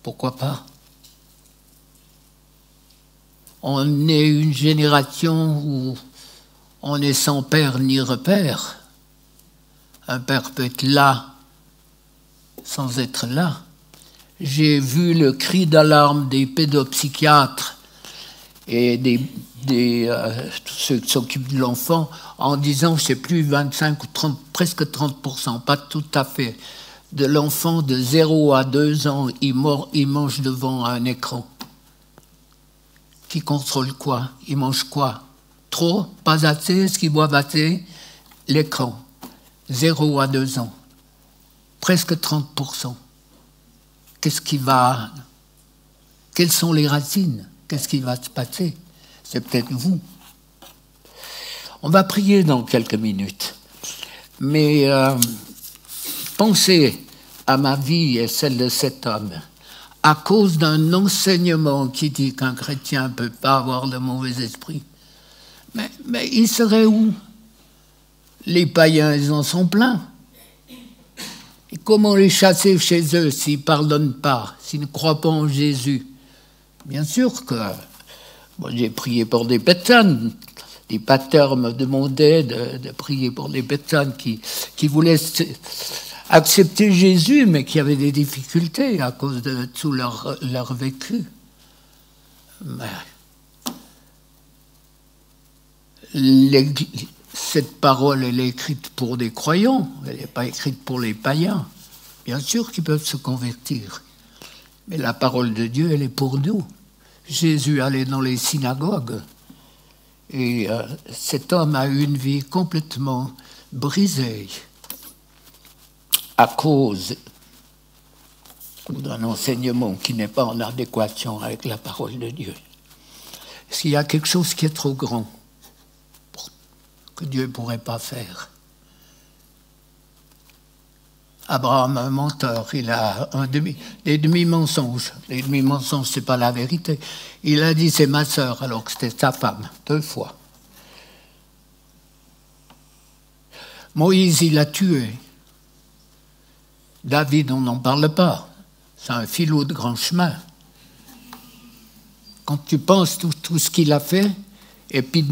Pourquoi pas? On est une génération où on est sans père ni repère. Un père peut être là sans être là. J'ai vu le cri d'alarme des pédopsychiatres et tous ceux qui s'occupent de l'enfant en disant, je ne sais plus, 25 ou 30, presque 30%, pas tout à fait, de l'enfant de 0 à 2 ans, il mange devant un écran. Qui contrôle quoi? Il mange quoi? Trop? Pas assez? Est-ce qu'il boit assez? L'écran. 0 à 2 ans. Presque 30%. Quelles sont les racines? Qu'est-ce qui va se passer? C'est peut-être vous. On va prier dans quelques minutes. Mais pensez à ma vie et celle de cet homme. À cause d'un enseignement qui dit qu'un chrétien ne peut pas avoir de mauvais esprit. Mais il serait où? Les païens, ils en sont pleins. Et comment les chasser chez eux s'ils ne pardonnent pas, s'ils ne croient pas en Jésus? Bien sûr que moi, j'ai prié pour des personnes. Les pasteurs me demandaient de prier pour des personnes qui voulaient accepter Jésus, mais qui avaient des difficultés à cause de tout leur vécu. Mais cette parole, elle est écrite pour des croyants, elle n'est pas écrite pour les païens. Bien sûr qu'ils peuvent se convertir, mais la parole de Dieu, elle est pour nous. Jésus allait dans les synagogues, et cet homme a eu une vie complètement brisée à cause d'un enseignement qui n'est pas en adéquation avec la parole de Dieu. Est-ce qu'il y a quelque chose qui est trop grand que Dieu ne pourrait pas faire? Abraham, un menteur, il a des demi-mensonges. Les demi-mensonges, ce n'est pas la vérité. Il a dit c'est ma sœur alors que c'était sa femme, 2 fois. Moïse, il a tué. David, on n'en parle pas. C'est un filou de grand chemin. Quand tu penses tout ce qu'il a fait, et puis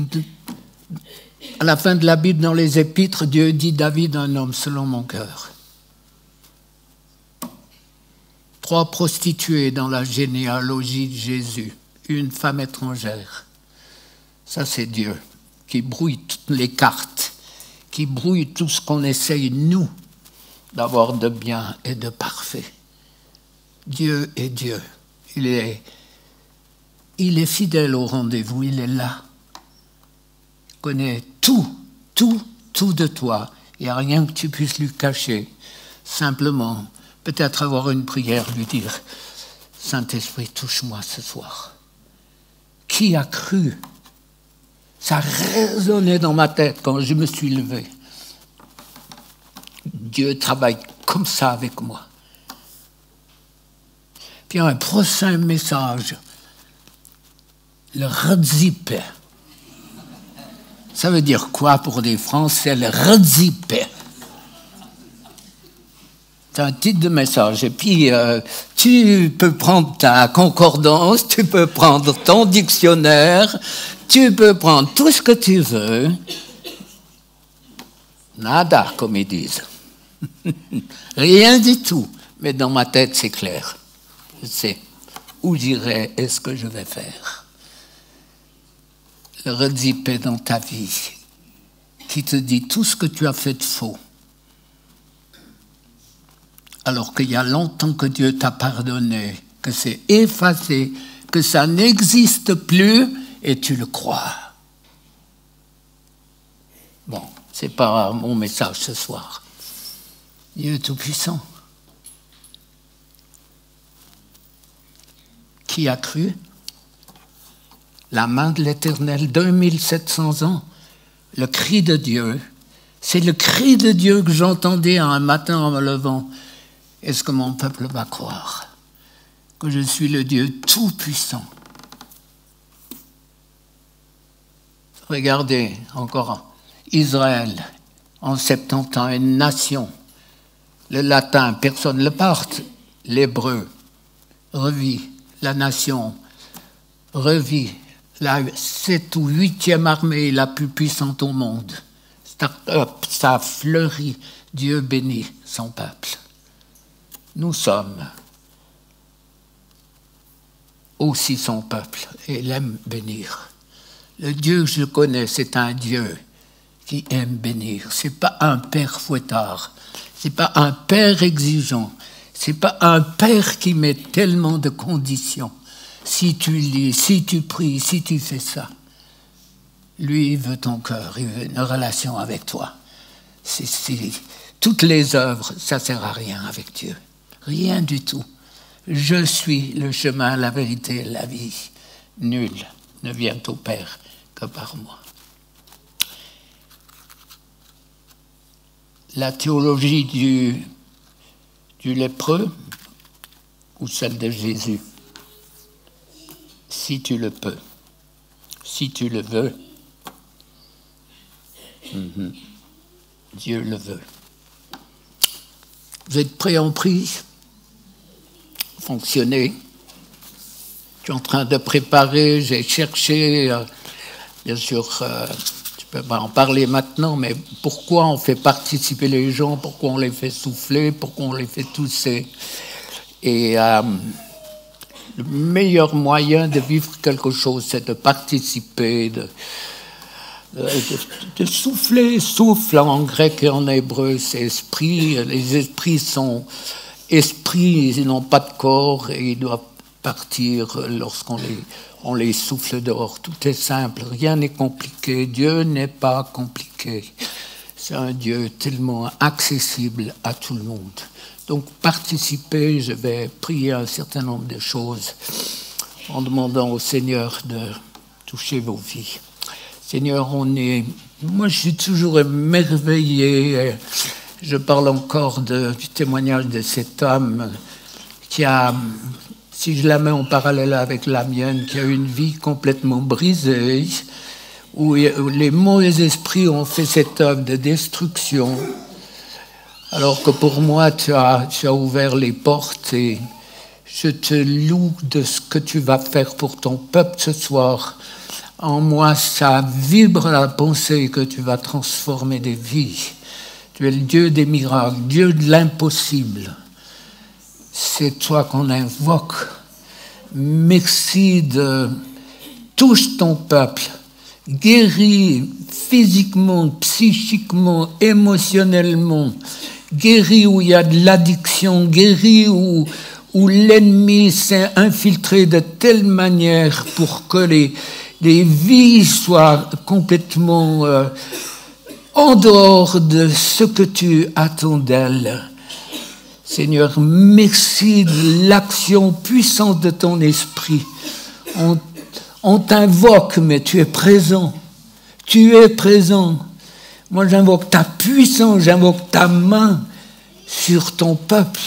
à la fin de la Bible, dans les Épîtres, Dieu dit David, un homme selon mon cœur. 3 prostituées dans la généalogie de Jésus, une femme étrangère. Ça, c'est Dieu qui brouille toutes les cartes, qui brouille tout ce qu'on essaye, nous, d'avoir de bien et de parfait. Dieu est Dieu. Il est fidèle au rendez-vous, il est là. Il connaît tout de toi. Il n'y a rien que tu puisses lui cacher. Simplement, peut-être avoir une prière, lui dire « Saint-Esprit, touche-moi ce soir ». Qui a cru? Ça résonnait dans ma tête quand je me suis levé. Dieu travaille comme ça avec moi. Puis un prochain message, le redzipe. Ça veut dire quoi pour des Français, le redzipe? C'est un titre de message. Et puis, tu peux prendre ta concordance, tu peux prendre ton dictionnaire, tu peux prendre tout ce que tu veux. Nada, comme ils disent. Rien du tout. Mais dans ma tête, c'est clair. Je sais où j'irai et ce que je vais faire. Le redipé dans ta vie qui te dit tout ce que tu as fait de faux. Alors qu'il y a longtemps que Dieu t'a pardonné, que c'est effacé, que ça n'existe plus, et tu le crois. Bon, c'est pas mon message ce soir. Dieu Tout-Puissant. Qui a cru? La main de l'Éternel, 2700 ans. Le cri de Dieu. C'est le cri de Dieu que j'entendais un matin en me levant. Est-ce que mon peuple va croire que je suis le Dieu Tout-Puissant? Regardez encore Israël, en 70 ans, une nation. Le latin, personne ne le parle. L'hébreu revit, la nation revit. La 7e ou 8e armée la plus puissante au monde. Start-up, ça fleurit. Dieu bénit son peuple. Nous sommes aussi son peuple et il aime bénir. Le Dieu que je connais, c'est un Dieu qui aime bénir. Ce n'est pas un père fouettard, ce n'est pas un père exigeant, ce n'est pas un père qui met tellement de conditions. Si tu lis, si tu pries, si tu fais ça, lui, il veut ton cœur, il veut une relation avec toi. Toutes les œuvres, ça ne sert à rien avec Dieu. Rien du tout. Je suis le chemin, la vérité et la vie. Nul ne vient au Père que par moi. La théologie du lépreux ou celle de Jésus? Si tu le peux, si tu le veux, Dieu le veut. Vous êtes prêts en prise? Fonctionner. Je suis en train de préparer, j'ai cherché, bien sûr, je ne peux pas en parler maintenant, mais pourquoi on fait participer les gens, pourquoi on les fait souffler, pourquoi on les fait tousser. Et le meilleur moyen de vivre quelque chose, c'est de participer, de souffler. Souffle en grec et en hébreu, c'est esprit. Les esprits sont esprits, ils n'ont pas de corps et ils doivent partir lorsqu'on les souffle dehors. Tout est simple, rien n'est compliqué. Dieu n'est pas compliqué. C'est un Dieu tellement accessible à tout le monde. Donc, participer, je vais prier un certain nombre de choses en demandant au Seigneur de toucher vos vies. Seigneur, moi je suis toujours émerveillé. Je parle encore du témoignage de cet homme qui a, si je la mets en parallèle avec la mienne, qui a une vie complètement brisée, où les mauvais esprits ont fait cette œuvre de destruction, alors que pour moi, tu as ouvert les portes et je te loue de ce que tu vas faire pour ton peuple ce soir. En moi, ça vibre la pensée que tu vas transformer des vies. Tu es le Dieu des miracles, Dieu de l'impossible. C'est toi qu'on invoque. Merci de touche ton peuple. Guéris physiquement, psychiquement, émotionnellement. Guéris où il y a de l'addiction. Guéris où l'ennemi s'est infiltré de telle manière pour que les vies soient complètement en dehors de ce que tu attends d'elles. Seigneur, merci de l'action puissante de ton esprit. On t'invoque, mais tu es présent. Tu es présent. Moi, j'invoque ta puissance, j'invoque ta main sur ton peuple.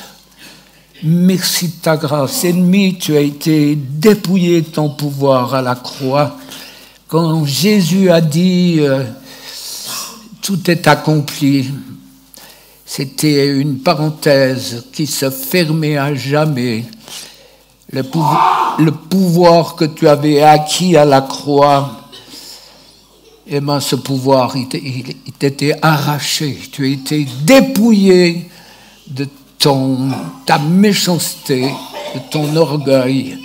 Merci de ta grâce. Ennemi, tu as été dépouillé de ton pouvoir à la croix. Quand Jésus a dit tout est accompli, c'était une parenthèse qui se fermait à jamais. Le pouvoir que tu avais acquis à la croix, eh bien, ce pouvoir, il t'était arraché. Tu as été dépouillé de ta méchanceté, de ton orgueil.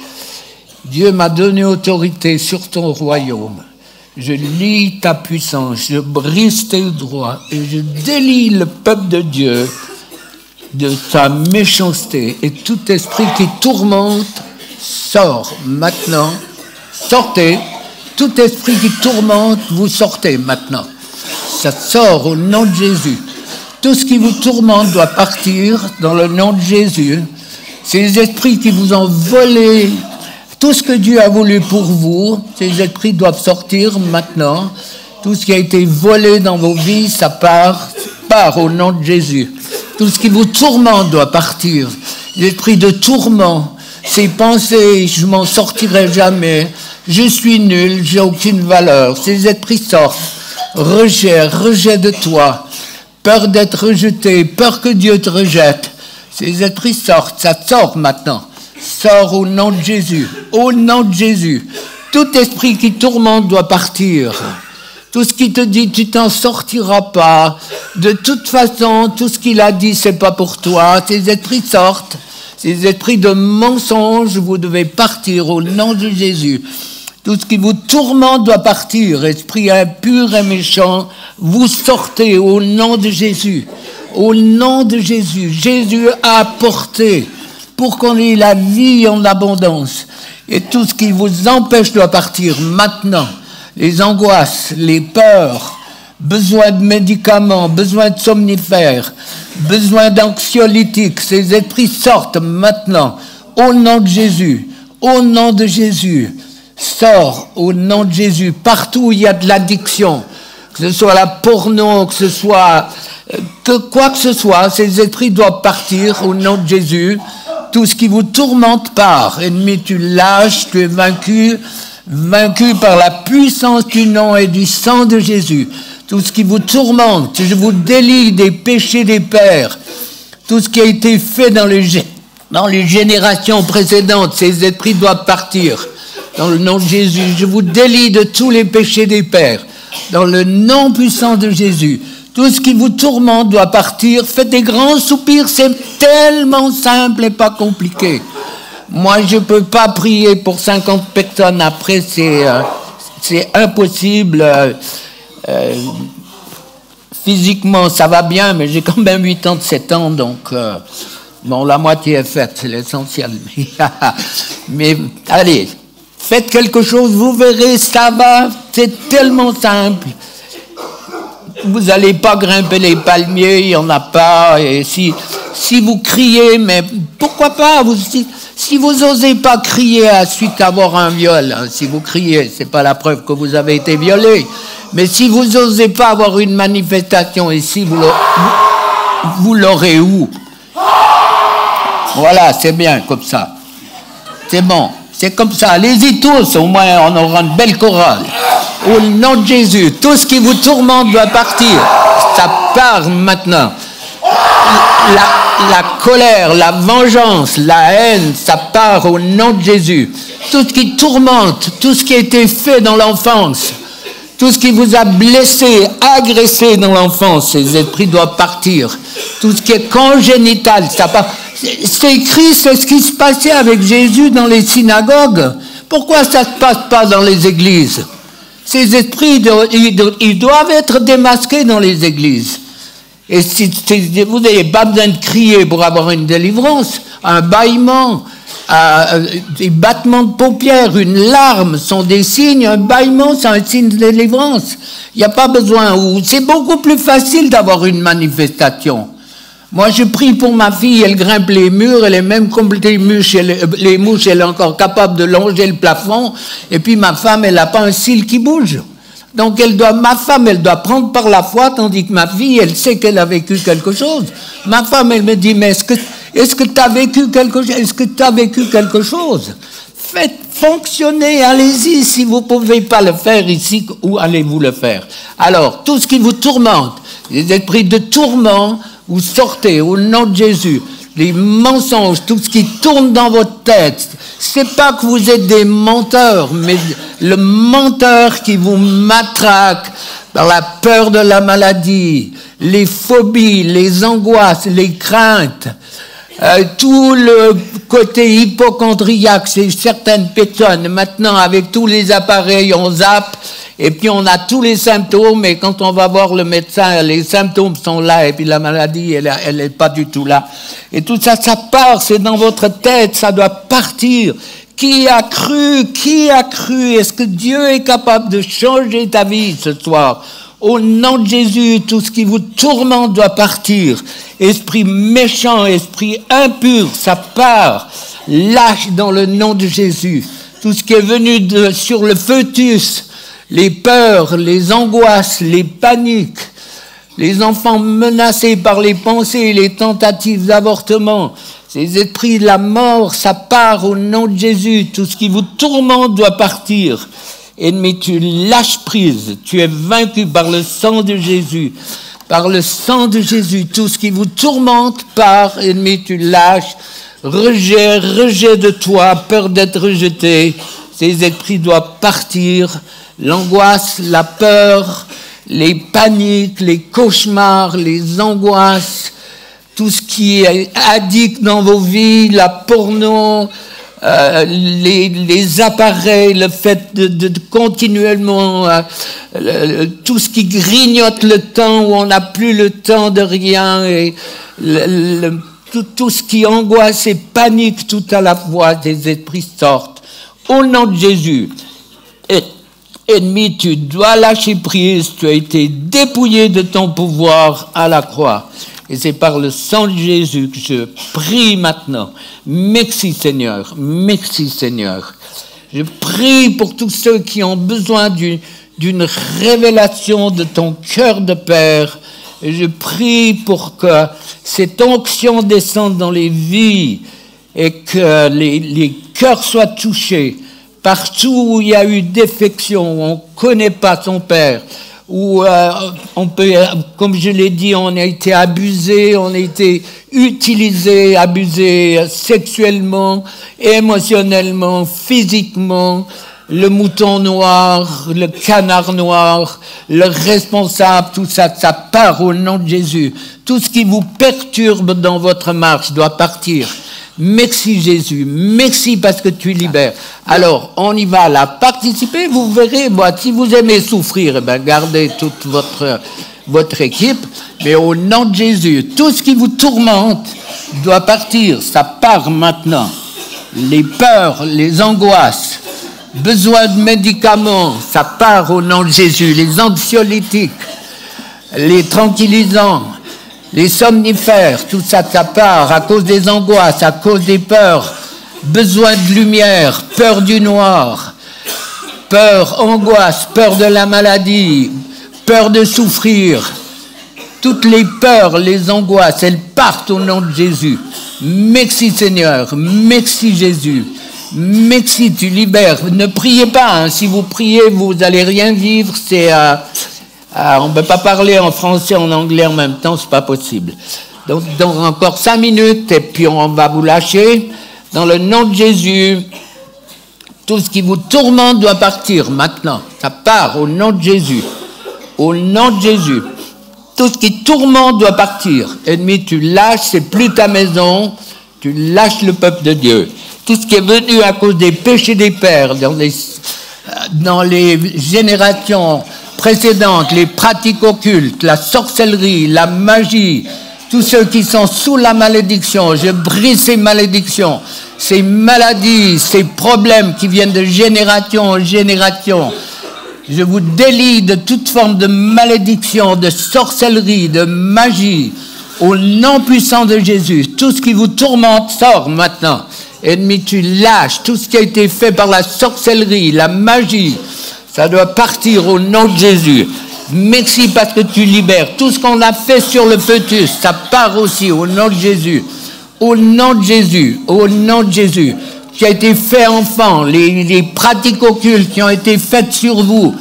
Dieu m'a donné autorité sur ton royaume. Je lie ta puissance, je brise tes droits et je délie le peuple de Dieu de ta méchanceté. Et tout esprit qui tourmente, sort maintenant. Sortez. Tout esprit qui tourmente, vous sortez maintenant. Ça sort au nom de Jésus. Tout ce qui vous tourmente doit partir dans le nom de Jésus. Ces esprits qui vous ont volé tout ce que Dieu a voulu pour vous, ces esprits doivent sortir maintenant. Tout ce qui a été volé dans vos vies, ça part au nom de Jésus. Tout ce qui vous tourmente doit partir. L'esprit de tourment, ces pensées, je m'en sortirai jamais, je suis nul, j'ai aucune valeur. Ces esprits sortent. Rejet de toi. Peur d'être rejeté, peur que Dieu te rejette. Ces esprits sortent, ça sort maintenant. Sors au nom de Jésus, au nom de Jésus. Tout esprit qui tourmente doit partir. Tout ce qui te dit, tu t'en sortiras pas. De toute façon, tout ce qu'il a dit, c'est pas pour toi. Ces esprits sortent. Ces esprits de mensonge, vous devez partir au nom de Jésus. Tout ce qui vous tourmente doit partir. Esprit impur et méchant, vous sortez au nom de Jésus. Au nom de Jésus. Jésus a apporté pour qu'on ait la vie en abondance. Et tout ce qui vous empêche doit partir maintenant. Les angoisses, les peurs, besoin de médicaments, besoin de somnifères, besoin d'anxiolytiques, ces esprits sortent maintenant. Au nom de Jésus. Au nom de Jésus. Sors au nom de Jésus. Partout où il y a de l'addiction, que ce soit la porno, que ce soit quoi que ce soit, ces esprits doivent partir au nom de Jésus. Tout ce qui vous tourmente part. Ennemi, tu lâches, tu es vaincu par la puissance du nom et du sang de Jésus. Tout ce qui vous tourmente, je vous délie des péchés des pères. Tout ce qui a été fait dans les générations précédentes, ces esprits doivent partir. Dans le nom de Jésus, je vous délie de tous les péchés des pères. Dans le nom puissant de Jésus. Tout ce qui vous tourmente doit partir. Faites des grands soupirs, c'est tellement simple et pas compliqué. Moi, je peux pas prier pour 50 personnes. Après, c'est impossible. Physiquement, ça va bien, mais j'ai quand même 87 ans, donc bon, la moitié est faite, c'est l'essentiel. Mais allez, faites quelque chose, vous verrez, ça va, c'est tellement simple. Vous n'allez pas grimper les palmiers, il n'y en a pas. Et si vous criez, mais pourquoi pas, si vous n'osez pas crier à suite d'avoir un viol, hein, si vous criez, c'est pas la preuve que vous avez été violé. Mais si vous n'osez pas avoir une manifestation ici, vous l'aurez où? Voilà, c'est bien comme ça. C'est bon, c'est comme ça. Allez-y tous, au moins on aura une belle chorale. Au nom de Jésus, tout ce qui vous tourmente doit partir. Ça part maintenant. La colère, la vengeance, la haine, ça part au nom de Jésus. Tout ce qui tourmente, tout ce qui a été fait dans l'enfance, tout ce qui vous a blessé, agressé dans l'enfance, ces esprits doivent partir. Tout ce qui est congénital, ça part. C'est écrit, c'est ce qui se passait avec Jésus dans les synagogues. Pourquoi ça ne se passe pas dans les églises? Ces esprits, ils doivent être démasqués dans les églises. Et vous n'avez pas besoin de crier pour avoir une délivrance. Un bâillement, des battements de paupières, une larme sont des signes. Un bâillement, c'est un signe de délivrance. Il n'y a pas besoin. C'est beaucoup plus facile d'avoir une manifestation. Moi, je prie pour ma fille, elle grimpe les murs, elle est même comme les mouches, elle est encore capable de longer le plafond. Et puis ma femme, elle n'a pas un cil qui bouge. Donc ma femme, elle doit prendre par la foi, tandis que ma fille, elle sait qu'elle a vécu quelque chose. Ma femme, elle me dit, mais est-ce que tu as vécu quelque chose? Est-ce que tu as vécu quelque chose? Faites fonctionner, allez-y, si vous ne pouvez pas le faire ici, où allez-vous le faire? Alors, tout ce qui vous tourmente, les esprits de tourment, vous sortez au nom de Jésus. Les mensonges, tout ce qui tourne dans votre tête, c'est pas que vous êtes des menteurs, mais le menteur qui vous matraque par la peur de la maladie, les phobies, les angoisses, les craintes, tout le côté hypochondriaque, c'est certaines personnes. Maintenant, avec tous les appareils, on zappe, et puis on a tous les symptômes, et quand on va voir le médecin, les symptômes sont là, et puis la maladie, elle n'est pas du tout là. Et tout ça, ça part, c'est dans votre tête, ça doit partir. Qui a cru? Est-ce que Dieu est capable de changer ta vie ce soir? Au nom de Jésus, tout ce qui vous tourmente doit partir. Esprit méchant, esprit impur, ça part. Lâche dans le nom de Jésus. Tout ce qui est venu sur le fœtus, les peurs, les angoisses, les paniques, les enfants menacés par les pensées et les tentatives d'avortement, ces esprits de la mort, ça part au nom de Jésus. Tout ce qui vous tourmente doit partir. Ennemi, tu lâches prise. Tu es vaincu par le sang de Jésus. Par le sang de Jésus, tout ce qui vous tourmente part. Ennemi, tu lâches. Rejet de toi, peur d'être rejeté. Ces esprits doivent partir. L'angoisse, la peur, les paniques, les cauchemars, les angoisses, tout ce qui est addict dans vos vies, la porno, les appareils, le fait de continuellement, tout ce qui grignote le temps, où on n'a plus le temps de rien, et tout ce qui angoisse et panique tout à la fois, des esprits sortent. Au nom de Jésus. Ennemi, tu dois lâcher prise, tu as été dépouillé de ton pouvoir à la croix. Et c'est par le sang de Jésus que je prie maintenant. Merci Seigneur, merci Seigneur. Je prie pour tous ceux qui ont besoin d'une révélation de ton cœur de Père. Et je prie pour que cette onction descende dans les vies et que les cœurs soient touchés. Partout où il y a eu défection, où on ne connaît pas son Père, où on peut, comme je l'ai dit, on a été abusé, on a été utilisé, abusé sexuellement, émotionnellement, physiquement, le mouton noir, le canard noir, le responsable, tout ça, ça part au nom de Jésus. Tout ce qui vous perturbe dans votre marche doit partir. Merci Jésus, merci parce que tu libères. Alors, on y va là, participez, vous verrez, moi, si vous aimez souffrir, eh ben, gardez toute votre équipe, mais au nom de Jésus, tout ce qui vous tourmente doit partir, ça part maintenant. Les peurs, les angoisses, besoin de médicaments, ça part au nom de Jésus. Les anxiolytiques, les tranquillisants, les somnifères, tout ça, ça part à cause des angoisses, à cause des peurs, besoin de lumière, peur du noir, peur, angoisse, peur de la maladie, peur de souffrir. Toutes les peurs, les angoisses, elles partent au nom de Jésus. Merci Seigneur, merci Jésus. Merci, tu libères. Ne priez pas, hein. Si vous priez, vous n'allez rien vivre. On ne peut pas parler en français et en anglais en même temps, c'est pas possible. Donc encore 5 minutes et puis on va vous lâcher. Dans le nom de Jésus, tout ce qui vous tourmente doit partir maintenant. Ça part au nom de Jésus. Au nom de Jésus. Tout ce qui tourmente doit partir. Ennemi, tu lâches, c'est plus ta maison. Tu lâches le peuple de Dieu. Tout ce qui est venu à cause des péchés des pères, dans les générations précédentes, les pratiques occultes, la sorcellerie, la magie, tous ceux qui sont sous la malédiction, je brise ces malédictions, ces maladies, ces problèmes qui viennent de génération en génération. Je vous délie de toute forme de malédiction, de sorcellerie, de magie. Au nom puissant de Jésus, tout ce qui vous tourmente sort maintenant. Ennemi, tu lâches tout ce qui a été fait par la sorcellerie, la magie. Ça doit partir au nom de Jésus. Merci parce que tu libères. Tout ce qu'on a fait sur le fœtus, ça part aussi au nom de Jésus. Au nom de Jésus, au nom de Jésus. Qui a été fait enfant, les pratiques occultes qui ont été faites sur vous.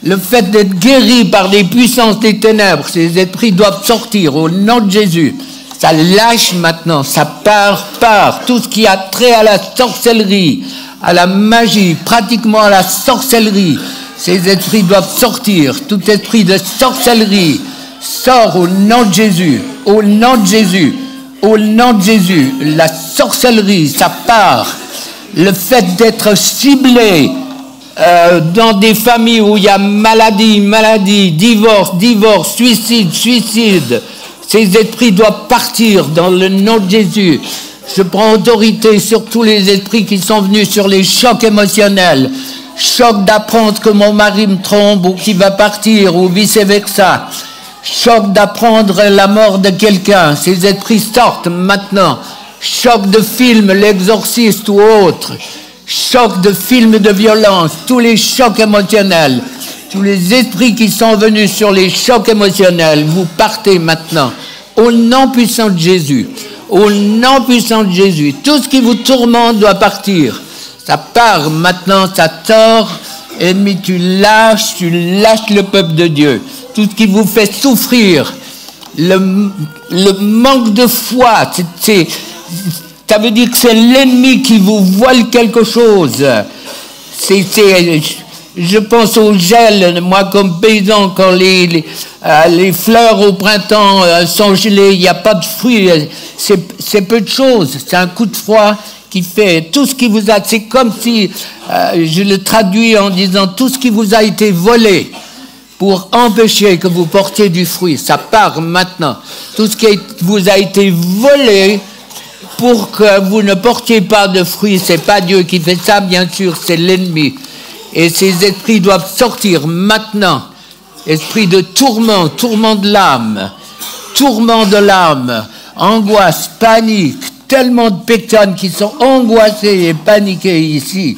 Le fait d'être guéri par des puissances des ténèbres, ces esprits doivent sortir au nom de Jésus. Ça lâche maintenant, ça part. Tout ce qui a trait à la sorcellerie, à la magie, pratiquement à la sorcellerie, ces esprits doivent sortir. Tout esprit de sorcellerie sort au nom de Jésus, au nom de Jésus, au nom de Jésus. La sorcellerie, ça part. Le fait d'être ciblé dans des familles où il y a maladie, divorce, suicide, ces esprits doivent partir dans le nom de Jésus. Je prends autorité sur tous les esprits qui sont venus sur les chocs émotionnels. Choc d'apprendre que mon mari me trompe ou qu'il va partir ou vice-versa. Choc d'apprendre la mort de quelqu'un. Ces esprits sortent maintenant. Choc de film, l'exorciste ou autre. Choc de film de violence. Tous les chocs émotionnels. Tous les esprits qui sont venus sur les chocs émotionnels, vous partez maintenant. Au nom puissant de Jésus. Au nom puissant de Jésus. Tout ce qui vous tourmente doit partir. Ça part maintenant, ça sort. Ennemi, tu lâches le peuple de Dieu. Tout ce qui vous fait souffrir, le manque de foi, ça veut dire que c'est l'ennemi qui vous vole quelque chose. Je pense au gel, moi comme paysan, quand les fleurs au printemps sont gelées, il n'y a pas de fruits, c'est peu de choses, c'est un coup de froid qui fait tout ce qui vous a... C'est comme si, je le traduis en disant, tout ce qui vous a été volé pour empêcher que vous portiez du fruit, ça part maintenant. Tout ce qui vous a été volé pour que vous ne portiez pas de fruits, c'est pas Dieu qui fait ça, bien sûr, c'est l'ennemi. Et ces esprits doivent sortir maintenant. Esprit de tourment de l'âme, angoisse, panique, tellement de personnes qui sont angoissées et paniquées ici.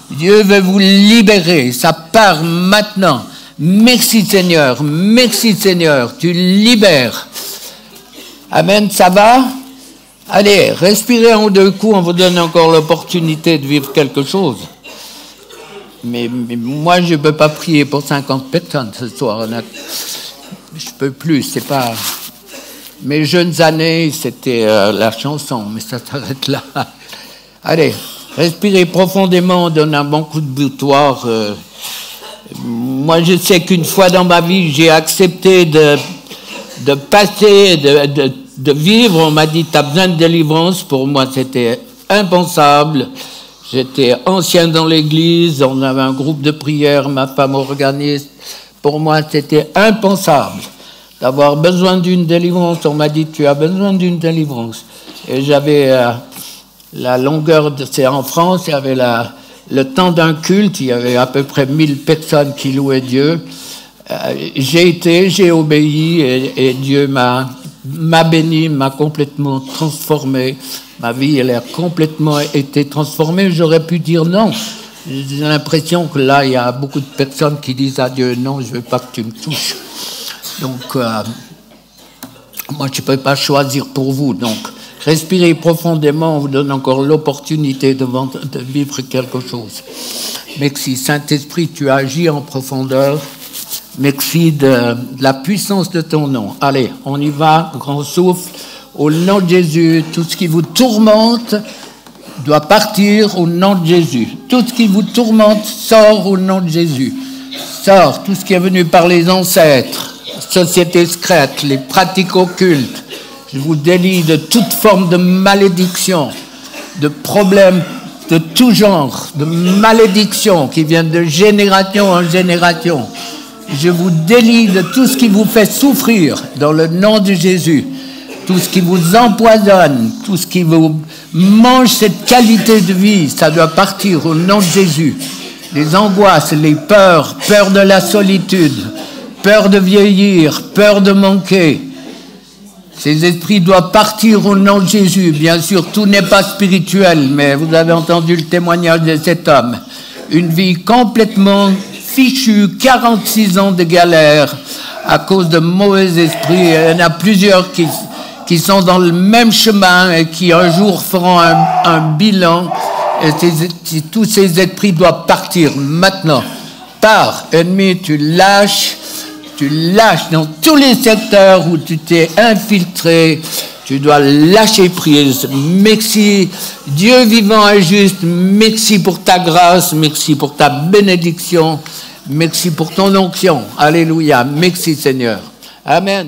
Dieu veut vous libérer, ça part maintenant. Merci Seigneur, tu libères. Amen, ça va? Allez, respirez un ou deux coups, on vous donne encore l'opportunité de vivre quelque chose. Mais moi, je ne peux pas prier pour 50 personnes ce soir. Je ne peux plus, c'est pas... Mes jeunes années, c'était la chanson, mais ça s'arrête là. Allez, respirez profondément, on donne un bon coup de boutoir. Moi, je sais qu'une fois dans ma vie, j'ai accepté de passer, de vivre. On m'a dit, tu as besoin de délivrance. Pour moi, c'était impensable. J'étais ancien dans l'église, on avait un groupe de prière, ma femme organiste. Pour moi, c'était impensable d'avoir besoin d'une délivrance. On m'a dit, tu as besoin d'une délivrance. Et j'avais la longueur, c'est en France, il y avait le temps d'un culte, il y avait à peu près 1000 personnes qui louaient Dieu. J'ai obéi et Dieu m'a béni, m'a complètement transformé. Ma vie, elle a complètement été transformée. J'aurais pu dire non. J'ai l'impression que là, il y a beaucoup de personnes qui disent à Dieu, non, je ne veux pas que tu me touches. Donc, moi, je ne peux pas choisir pour vous. Donc, respirez profondément, on vous donne encore l'opportunité de vivre quelque chose. Merci, Saint-Esprit, tu agis en profondeur. Merci de la puissance de ton nom. Allez, on y va, grand souffle. Au nom de Jésus, tout ce qui vous tourmente doit partir au nom de Jésus. Tout ce qui vous tourmente sort au nom de Jésus. Sort tout ce qui est venu par les ancêtres, sociétés secrètes, les pratiques occultes. Je vous délie de toute forme de malédiction, de problèmes de tout genre, de malédiction qui viennent de génération en génération. Je vous délie de tout ce qui vous fait souffrir dans le nom de Jésus. Tout ce qui vous empoisonne, tout ce qui vous mange cette qualité de vie, ça doit partir au nom de Jésus. Les angoisses, les peurs, peur de la solitude, peur de vieillir, peur de manquer. Ces esprits doivent partir au nom de Jésus. Bien sûr, tout n'est pas spirituel, mais vous avez entendu le témoignage de cet homme. Une vie complètement fichue, 46 ans de galère à cause de mauvais esprits. Il y en a plusieurs qui sont dans le même chemin et qui un jour feront un bilan. Et tous ces esprits doivent partir maintenant. Pars, ennemi, tu lâches dans tous les secteurs où tu t'es infiltré. Tu dois lâcher prise. Merci, Dieu vivant et juste. Merci pour ta grâce. Merci pour ta bénédiction. Merci pour ton onction. Alléluia. Merci, Seigneur. Amen.